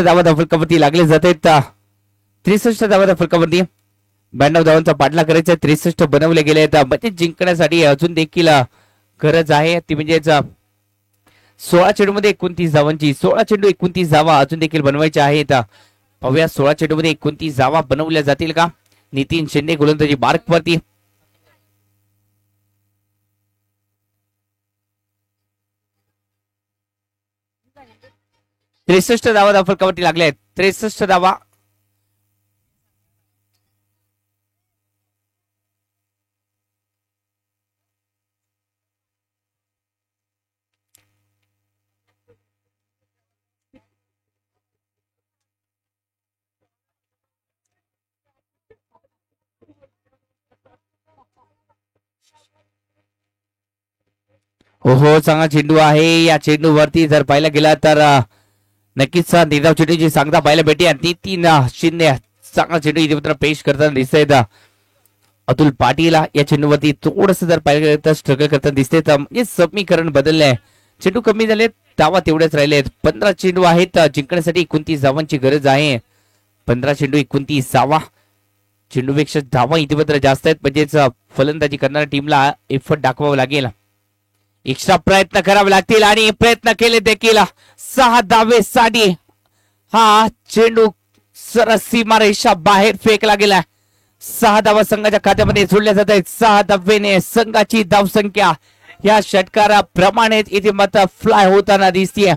Speaker 1: धावा फलकावरती लागले जात आहेत. 63 धावा फलकावरती 92 धावांचा पाठला करायचा. 63 बनवले गेले आहेत. म्हणजे जिंकण्यासाठी अजून देखील गरज आहे ती म्हणजेच 16 चेंडूमध्ये 29 धावांची. 16 चेंडू 29 धावा अजून देखील बनवायच्या आहेत. पाहूया 16 चेंडूमध्ये 29 धावा बनवल्या जातील का. नितीन शेंडे गोलंदाजी मार्क वरती. त्रेसष्ट धावा फलकावरती लागल्या आहेत. 63 धावा. हो चांगला चेंडू आहे. या चेंडूवरती जर पाहायला गेला तर नक्कीच निर्धाव चेंडूची सांगता पाहायला भेटे. नितीन शिंदे चांगला चेंडू इथे मात्र पेश करताना दिसत आहेत. अतुल पाटील या चेंडूवरती थोडस जर पाहिलं गेलं तर स्ट्रगल करताना दिसते. म्हणजे समीकरण बदललंय. चेंडू कमी झाले, धावा तेवढेच राहिलेत. 15 चेंडू आहेत. जिंकण्यासाठी 29 धावांची गरज आहे. 15 चेंडू 29 धावा. चेंडूपेक्षा धावा इथे मात्र जास्त आहेत. म्हणजेच फलंदाजी करणाऱ्या टीमला एफर्ट दाखवावा लागेल. एक्स्ट्रा प्रयत्न करावे लागतील आणि प्रयत्न केले देखील. 6 धावेसाठी हा चेंडू सरस सीमारेषा बाहेर फेकला गेला. 6 धावा संघाच्या खात्यामध्ये जोडल्या जात आहेत. 6 धावेने संघाची धावसंख्या या षटकाराप्रमाणेच इथे मात्र फ्लाय होताना दिसतीये.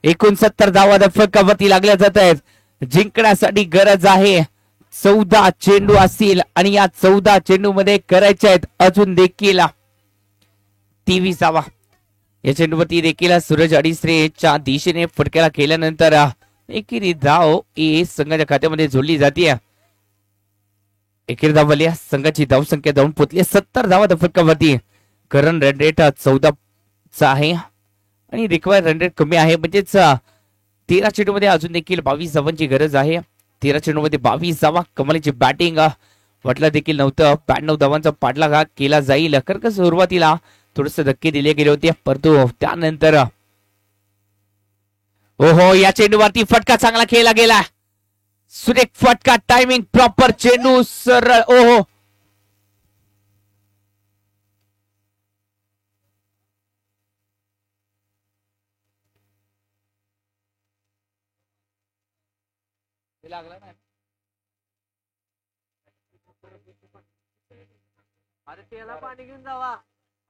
Speaker 1: 69 धावा फलकावरती लागल्या जात आहेत. जिंकण्यासाठी गरज आहे 14 चेंडू असतील आणि या 14 चेंडू मध्ये करायचे आहेत अजून देखील 23 धावा. या चेंडूवरती देखील सूरज अडीसरेच्या दिशेने फटक्याला केल्यानंतर एकेरी धाव संघाच्या खात्यामध्ये जोडली जाते. एकेरी धावली संघाची धावसंख्या धावून पोहोचली 70 धावा फटकावरती. करंट रन रेट 14 चा आहे आणि रिक्वायर्ड रन रेट कमी आहे. म्हणजेच 13 चेंडू मध्ये अजून देखील 22 धावांची गरज आहे. 13 चेंडू मध्ये 22 धावा. कमालीची बॅटिंग वाटलं देखील नव्हतं. 92 धावांचा पाठलाग केला जाईल. कारण का सुरुवातीला थोडस धक्के दिले गेले होते परंतु त्यानंतर ओहो या चेंडूवरती फटका चांगला खेळला गेला. सुरेख फटका. Timing proper. चेंडू सरळ. ओहो लागला ना.
Speaker 3: अरे त्याला पाणी घेऊन जावा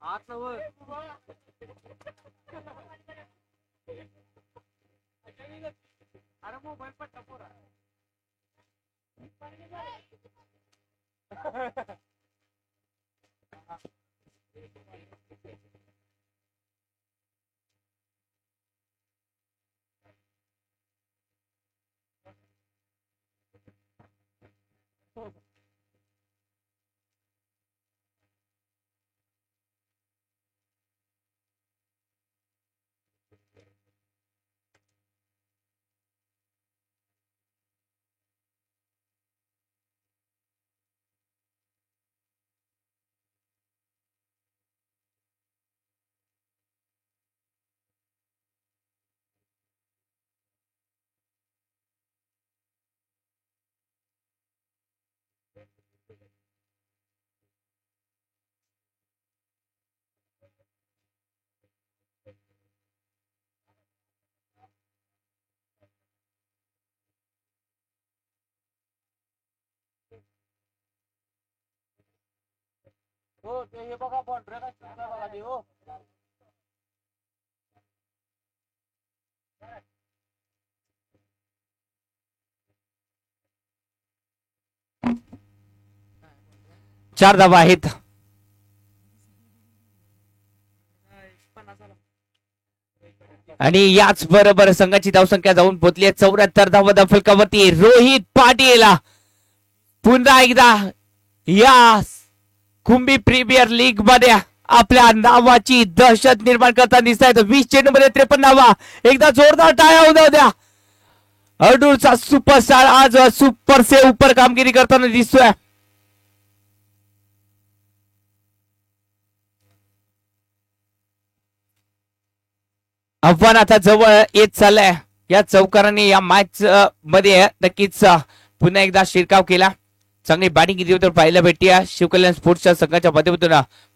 Speaker 3: आत नव. अरे मोबाईल पट्टा पोरा. हो ते हे बघा बॉन्ड्रे का बघा ते. हो
Speaker 1: चार धावा आहेत. आणि याच बरोबर संघाची धावसंख्या जाऊन पोहोचली आहे 74 धावा फलकावरती. रोहित पाटील पुन्हा एकदा या कुंभी प्रीमियर लीग मध्ये आपल्या नावाची दहशत निर्माण करताना दिसत आहेत. 20 चेंडू मध्ये 53 धावा. एकदा जोरदार टाळ्या होऊ द्या. अर्डूरचा सुपरस्टार आज सुपर से उपर कामगिरी करताना दिसतोय. आव्हान आता जवळ येत चाललंय. या चौकाराने या मॅच मध्ये नक्कीच पुन्हा एकदा शिरकाव केला. चांगली बॅटिंग किती तर पाहायला भेटते शिवकल्याण स्पोर्ट्सच्या संघाच्या माध्यमातून.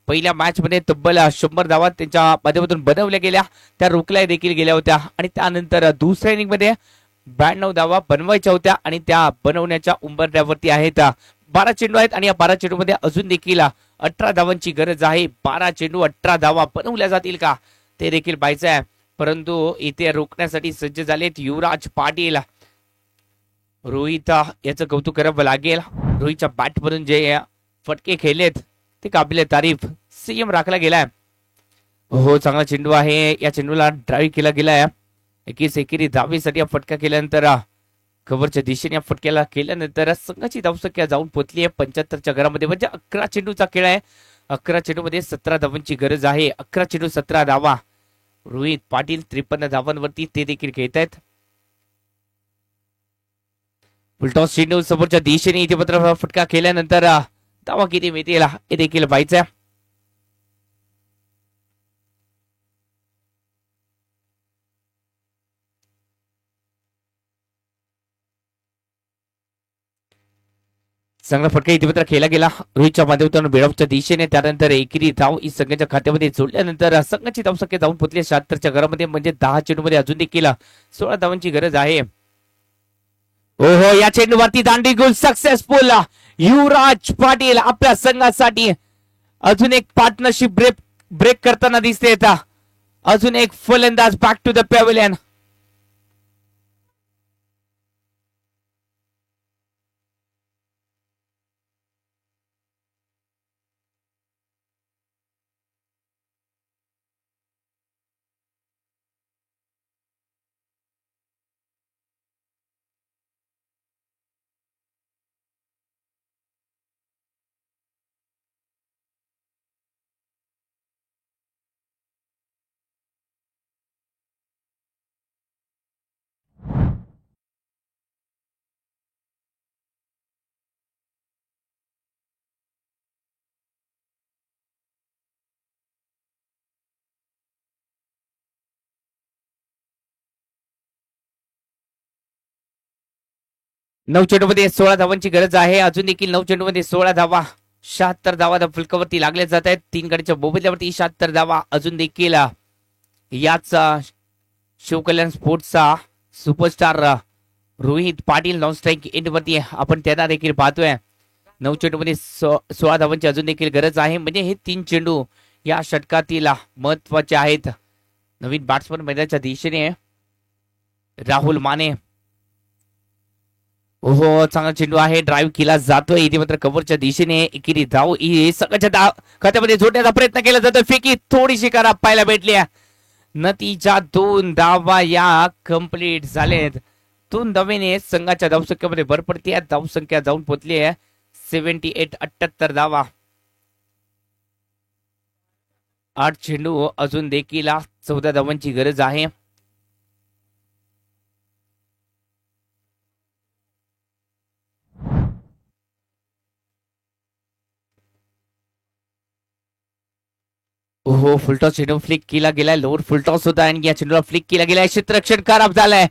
Speaker 1: पहिल्या मॅच मध्ये तब्बल 100 धावा त्यांच्या माध्यमातून बनवल्या गेल्या, त्या रोखल्या देखील गेल्या होत्या. आणि त्यानंतर दुसऱ्या इनिंग मध्ये 92 धावा बनवायच्या होत्या आणि त्या बनवण्याच्या उंबरठ्यावरती आहेत. 12 चेंडू आहेत आणि या 12 चेंडू मध्ये अजून देखील 18 धावांची गरज आहे. 12 चेंडू 18 धावा बनवल्या जातील का ते देखील पाहायचं आहे. परंतु इथे रोखण्यासाठी सज्ज झालेत युवराज पाटील. रोहित याचं कौतुक करावं लागेल. रोहितच्या बॅट मधून जे फटके खेळलेत ते काबिले तारीफ. सीएम राखला गेलाय. हो, चांगला चेंडू आहे. या चेंडूला ड्राईव्ह केला गेलाय. एकेरी धावेसाठी फटका केल्यानंतर कव्हरच्या दिशेने या फटक्याला केल्यानंतर संघाची धावसंख्या जाऊन पोहोचली आहे 75च्या घरामध्ये. म्हणजे 11 चेंडूचा खेळ आहे. 11 चेंडू मध्ये 17 धावांची गरज आहे. 11 चेंडू 17 धावा. रोहित पाटील 53 धावांवरती ते देखील खेळत आहेत. फुलटॉस चेंडू समोरच्या दिशेने इथे मात्र फटका केल्यानंतर धावा किती मिळतील हे देखील पाहायचं. चांगला फटका इथे मात्र खेळला गेला रोहितच्या माध्यमातून बेळगावच्या दिशेने. त्यानंतर एकेरी धाव ही संघाच्या खात्यामध्ये जोडल्यानंतर संघाची धावसंख्या जाऊन पोहोचली 76च्या घरामध्ये. म्हणजे 10 चेंडू मध्ये अजून देखील 16 धावांची गरज आहे. ओहो, या चेंडूवरती दांडी गोल सक्सेसफुल. युवराज पाटील आपल्या संघासाठी अजून एक पार्टनरशिप ब्रेक करताना दिसते. अजून एक फलंदाज बॅक टू द पॅव्हलियन. नऊ चेंडूमध्ये 16 धावांची गरज आहे. अजून देखील 9 चेंडूमध्ये 16 धावा. 76 धावा फलकावरती लागल्या जात आहेत. 3 गडीच्या बोबल्यावरती 76 धावा. अजून देखील याच शिवकल्याण स्पोर्ट्सचा superstar Rohit Patil non strike end वरती आपण त्यांना देखील पाहतोय. 9 चेंडूमध्ये 16 धावांची अजून देखील गरज आहे. म्हणजे हे 3 चेंडू या षटकातील महत्वाचे आहेत. नवीन बॅट्समन मैदानाच्या दिशेने राहुल माने. ओहो, चांगला चेंडू आहे. ड्राईव्ह केला जातोय इथे मात्र कव्हरच्या दिशेने. एकेरी धाव सगळ्याच्या खात्यामध्ये जोडण्याचा प्रयत्न केला जातोय. फेकी थोडीशी खराब पाहायला भेटली. नतीजा 2 धावा या कंप्लीट झालेत. 2 धावेने संघाच्या धावसंख्येमध्ये भर पडते. धावसंख्या जाऊन पोहोचली आहे 78 78 धावा. 8 चेंडू अजून देखील 14 धावांची गरज आहे. ओहो, फुलटॉस चेंडू फ्लिक केला गेलाय. लोअर फुलटॉस होता आणि या चेंडूला फ्लिक केला गेलाय. क्षेत्ररक्षण खराब झालाय.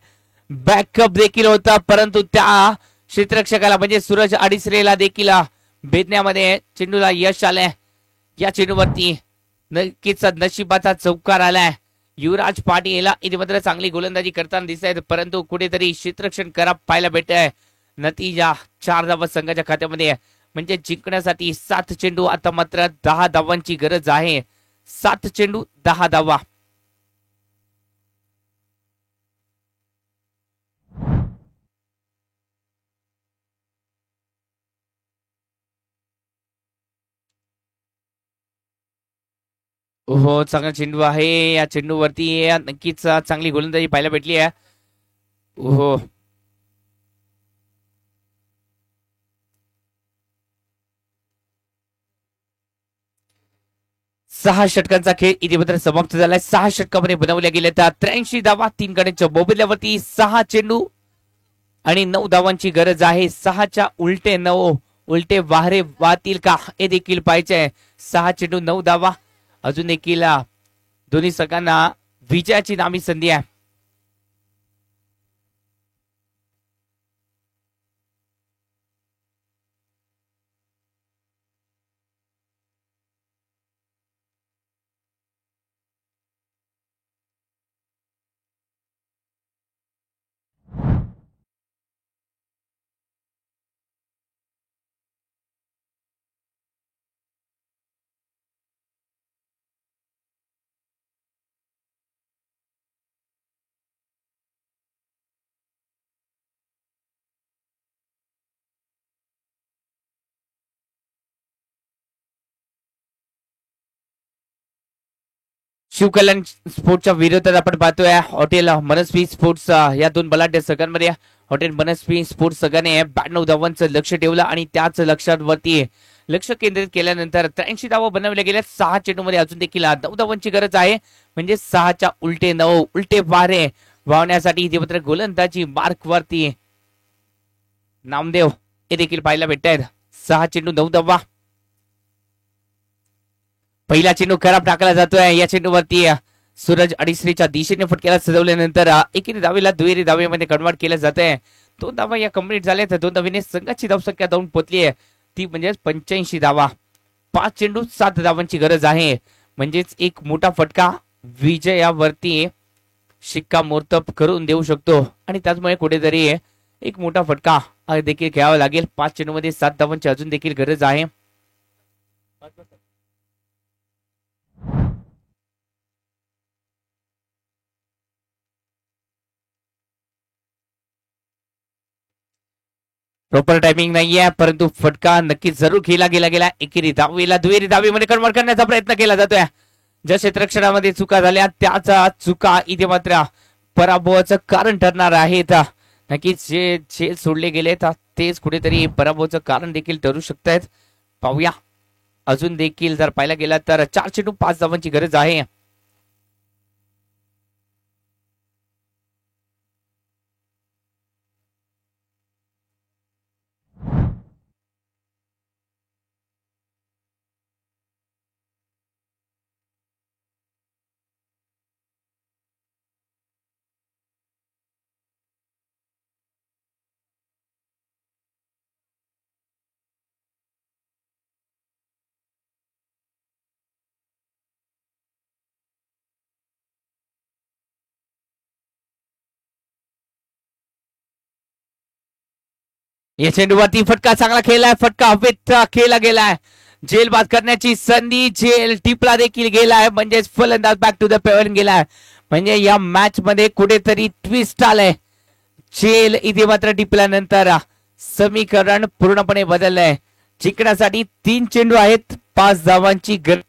Speaker 1: बॅकअप देखील होता परंतु त्या क्षेत्ररक्षकाला म्हणजे सूरज अडिसरेला देखील भेदण्यामध्ये चेंडूला यश आलंय. या चेंडूवरती नक्कीच नशिबाचा चौकार आलाय. युवराज पाटील इथे मात्र चांगली गोलंदाजी करताना दिसत आहेत परंतु कुठेतरी क्षेत्ररक्षण खराब पाहायला भेटत आहे. नतीजा 4 धावा संघाच्या खात्यामध्ये. म्हणजे जिंकण्यासाठी 7 चेंडू आता मात्र 10 धावांची गरज आहे. 7 चेंडू 10 धावा. हो, चांगला चेंडू आहे. या चेंडूवरती नक्कीच चांगली गोलंदाजी पाहायला भेटली आहे. हो, 6 षटकांचा खेळ इथे मात्र समाप्त झालाय. 6 षटकामध्ये बनवल्या गेल्या त्या 83 धावा. 3 गड्यांच्या बोबल्यावरती 6 चेंडू आणि 9 धावांची गरज आहे. 6च्या उलटे 9 उलटे वारे वाहतील का हे देखील पाहायचे आहे. 6 चेंडू 9 धावा. अजून देखील दोन्ही संघांना विजयाची नामी संधी आहे. शिवकल्याण स्पोर्ट्सच्या विरोधात आपण पाहतोय हॉटेल मनस्वी स्पोर्ट्स या दोन बलाढ्य संघांमध्ये हॉटेल मनस्वी स्पोर्ट्स संघाने 92 धावांचं लक्ष ठेवलं आणि त्याच लक्षावरती लक्ष केंद्रित केल्यानंतर 83 धावा बनवल्या गेल्या 6 चेंडूमध्ये अजून देखील 9 धावांची गरज आहे म्हणजे 6च्या उलटे 9 उलटे वारे वावण्यासाठी इथे मात्र गोलंदाजी मार्क वरती नामदेव हे देखील पाहायला भेटत आहेत 6 चेंडू 9 धावा पहिला चेंडू खराब टाकला जातोय या चेंडूवरती सूरज अडीसरीच्या दिशेने फटक्याला सजवल्यानंतर एकेरी धावेला दुहेरी धावेमध्ये कन्वर्ट केलं जात आहे 2 धावा या कंप्लीट झाल्या तर 2 धावेने संघाची धावसंख्या जाऊन पोहोचली आहे ती म्हणजे 85 धावा 5 चेंडू 7 धावांची गरज आहे म्हणजेच एक मोठा फटका विजयावरती शिक्कामोर्तब करून देऊ शकतो आणि त्याचमुळे कुठेतरी एक मोठा फटका देखील घ्यावा लागेल 5 चेंडू मध्ये 7 धावांची अजून देखील गरज आहे प्रॉपर टायमिंग नाहीये परंतु फटका नक्कीच जरूर गेला एकेरी धावेला दुहेरी धावेमध्ये कन्वर्ट करण्याचा प्रयत्न केला जातोय ज्या क्षेत्ररक्षणामध्ये चुका झाल्या त्याचा चुका इथे मात्र पराभवाचं कारण ठरणार आहेत नक्कीच जे झेल सोडले गेले तेच कुठेतरी पराभवाचं कारण देखील ठरू शकत आहेत पाहूया अजून देखील जर पाहायला गेला तर 4 चेंडू 5 धावांची गरज आहे या चेंडूवरती फटका चांगला खेळलाय फटका हवेत खेळला गेलाय झेल बाद करण्याची संधी झेल टिपला देखील गेलाय म्हणजेच फलंदाज बॅक टू द पेवन गेलाय म्हणजे या मॅच मध्ये कुठेतरी ट्विस्ट आलंय झेल इथे मात्र टिपल्यानंतर समीकरण पूर्णपणे बदललंय जिंकण्यासाठी 3 चेंडू आहेत 5 धावांची गरज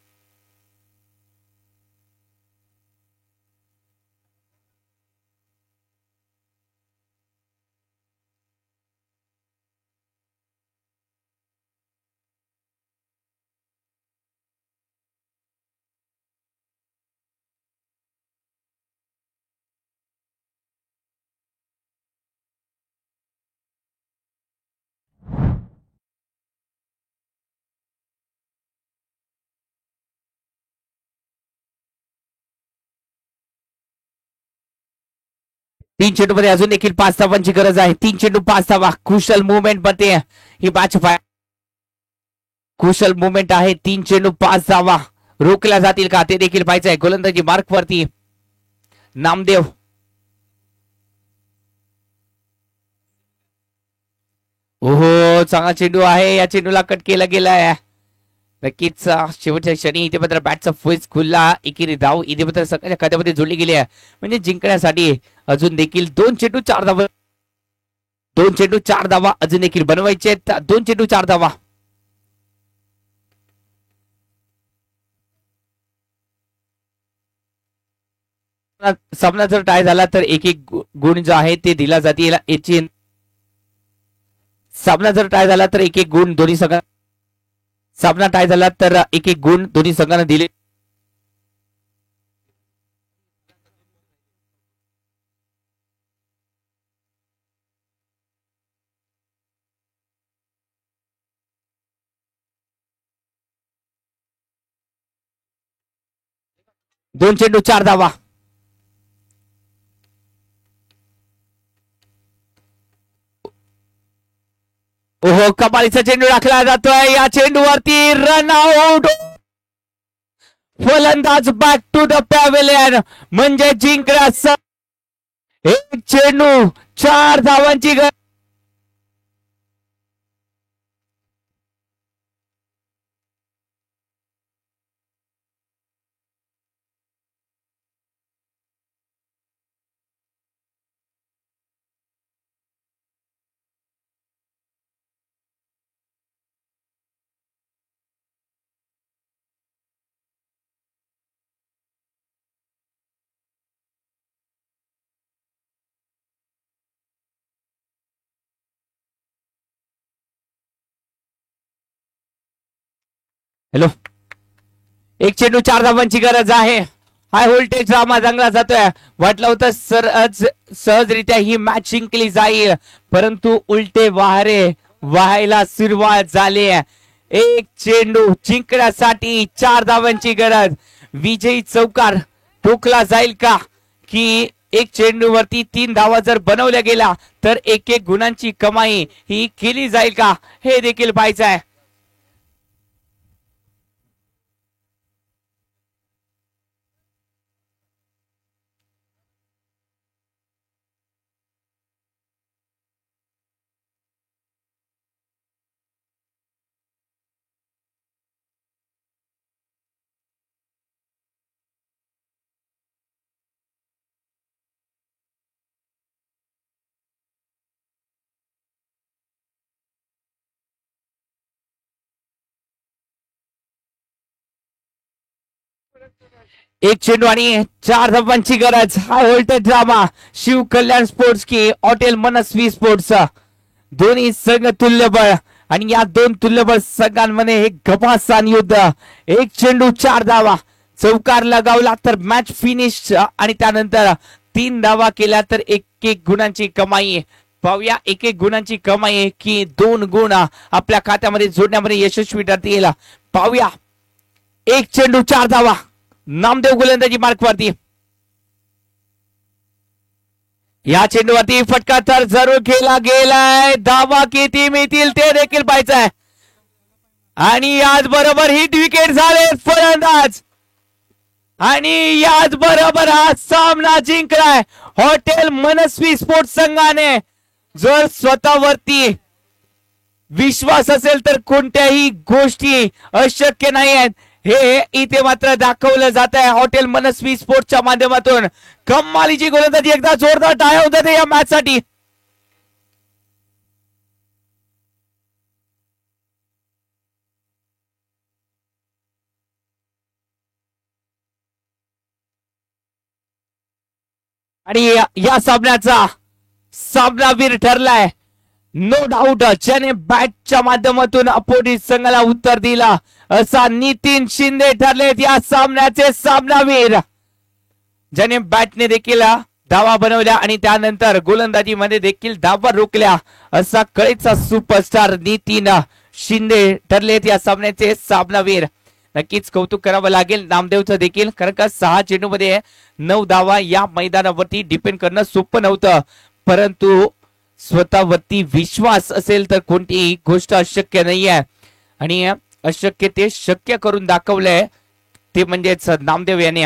Speaker 1: तीन चेंडू मध्ये अजून देखील 5 धावांची गरज आहे 3 चेंडू 5 धावा कुशल मुवमेंट मध्ये ही मॅच कुशल मुवमेंट आहे 3 चेंडू 5 धावा रोखल्या जातील का ते देखील पाहायचं आहे गोलंदाजी मार्क वरती नामदेव ओहो चांगला चेंडू आहे या चेंडूला कट केला गेलाय नक्कीच शेवटच्या क्षणी इथे मात्र बॅटचा फुईज खुलला एकेरी धाव इथे मात्र सगळ्या खात्यामध्ये जोडली गेली आहे म्हणजे जिंकण्यासाठी अजून देखील 2 चेंडू 4 धावा 2 चेंडू 4 धावा अजून देखील बनवायचे 2 चेंडू 4 धावा सामना जर टाय झाला तर एक एक गुण जो आहे ते दिला जातील याची सामना जर टाय झाला तर एक एक गुण दोन्ही संघ सामना टाय झाला तर एक एक गुण दोन्ही संघांना दिले दोन चेंडू 4 धावा ओहो कमालीचा चेंडू टाकला जातोय या चेंडूवरती रन आउट फलंदाज बॅक टू द पॅव्हेलियन म्हणजे जिंकण्यास एक चेंडू 4 धावांची हॅलो, एक चेंडू 4 धावांची गरज आहे. हाय व्होल्टेज ड्रामा चांगला जातोय. वाटलं होतं सहजरित्या ही मॅच जिंकली जाईल, परंतु उलटे वारे व्हायला सुरुवात झाली. एक चेंडू जिंकण्यासाठी 4 धावांची गरज. विजयी चौकार ठोकला जाईल का, की एक चेंडूवरती 3 धावा जर बनवल्या गेल्या तर एक एक गुणांची कमाई ही केली जाईल का, हे देखील पाहायचं आहे. एक चेंडू आणि 4 धावांची गरज. हाय व्होल्टेज ड्रामा शिव कल्याण स्पोर्ट्स की हॉटेल मनस्वी स्पोर्ट्स, दोन्ही संघ तुल्यबळ आणि या 2 तुल्यबळ संघांमध्ये एक घमासान युद्ध. एक चेंडू 4 धावा, चौकार लगावला तर मॅच फिनिश आणि त्यानंतर 3 धावा केल्या तर एक एक गुणांची कमाई. पाहूया एक एक गुणांची कमाई की 2 गुण आपल्या खात्यामध्ये जोडण्यामध्ये यशस्वी ठरतील. पाहूया, एक चेंडू 4 धावा, नामदेव गोलंदाजी मार्कवरती. या चेंडूवरती फटका तर जरूर केला गेलाय. धावा किती मिळतील ते देखील पाहायचंय. आणि याच बरोबर हिट विकेट झाले फलंदाज, आणि याच बरोबर हा सामना जिंकलाय हॉटेल मनस्वी स्पोर्ट्स संघाने. जर स्वतःवरती विश्वास असेल तर कोणत्याही गोष्टी अशक्य नाही आहेत, हे इथे मात्र दाखवलं जात आहे हॉटेल मनस्वी स्पोर्ट्सच्या माध्यमातून. कमालीची गोलंदाजी, एकदा जोरदार टाळ्या होतात या मॅच साठी. आणि या सामन्याचा सामनावीर ठरलाय नो डाऊट, ज्याने बॅटच्या माध्यमातून अपोजिट संघाला उत्तर दिला असा नितीन शिंदे ठरलेत या सामन्याचे सामनावीर, ज्याने बॅटने देखील धावा बनवल्या आणि त्यानंतर गोलंदाजीमध्ये देखील धावा रोखल्या असा कळीचा सुपरस्टार नितीन शिंदे ठरलेत या सामन्याचे सामनावीर. नक्कीच कौतुक करावं लागेल नामदेवचं देखील, कारण का 6 चेंडूमध्ये 9 धावा या मैदानावरती डिपेंड करणं सोपं नव्हतं, परंतु स्वतःवरती विश्वास असेल तर कोणतीही गोष्ट अशक्य नाहीये. आणि अशक्य ते शक्य करून दाखवलंय ते म्हणजेच नामदेव याने.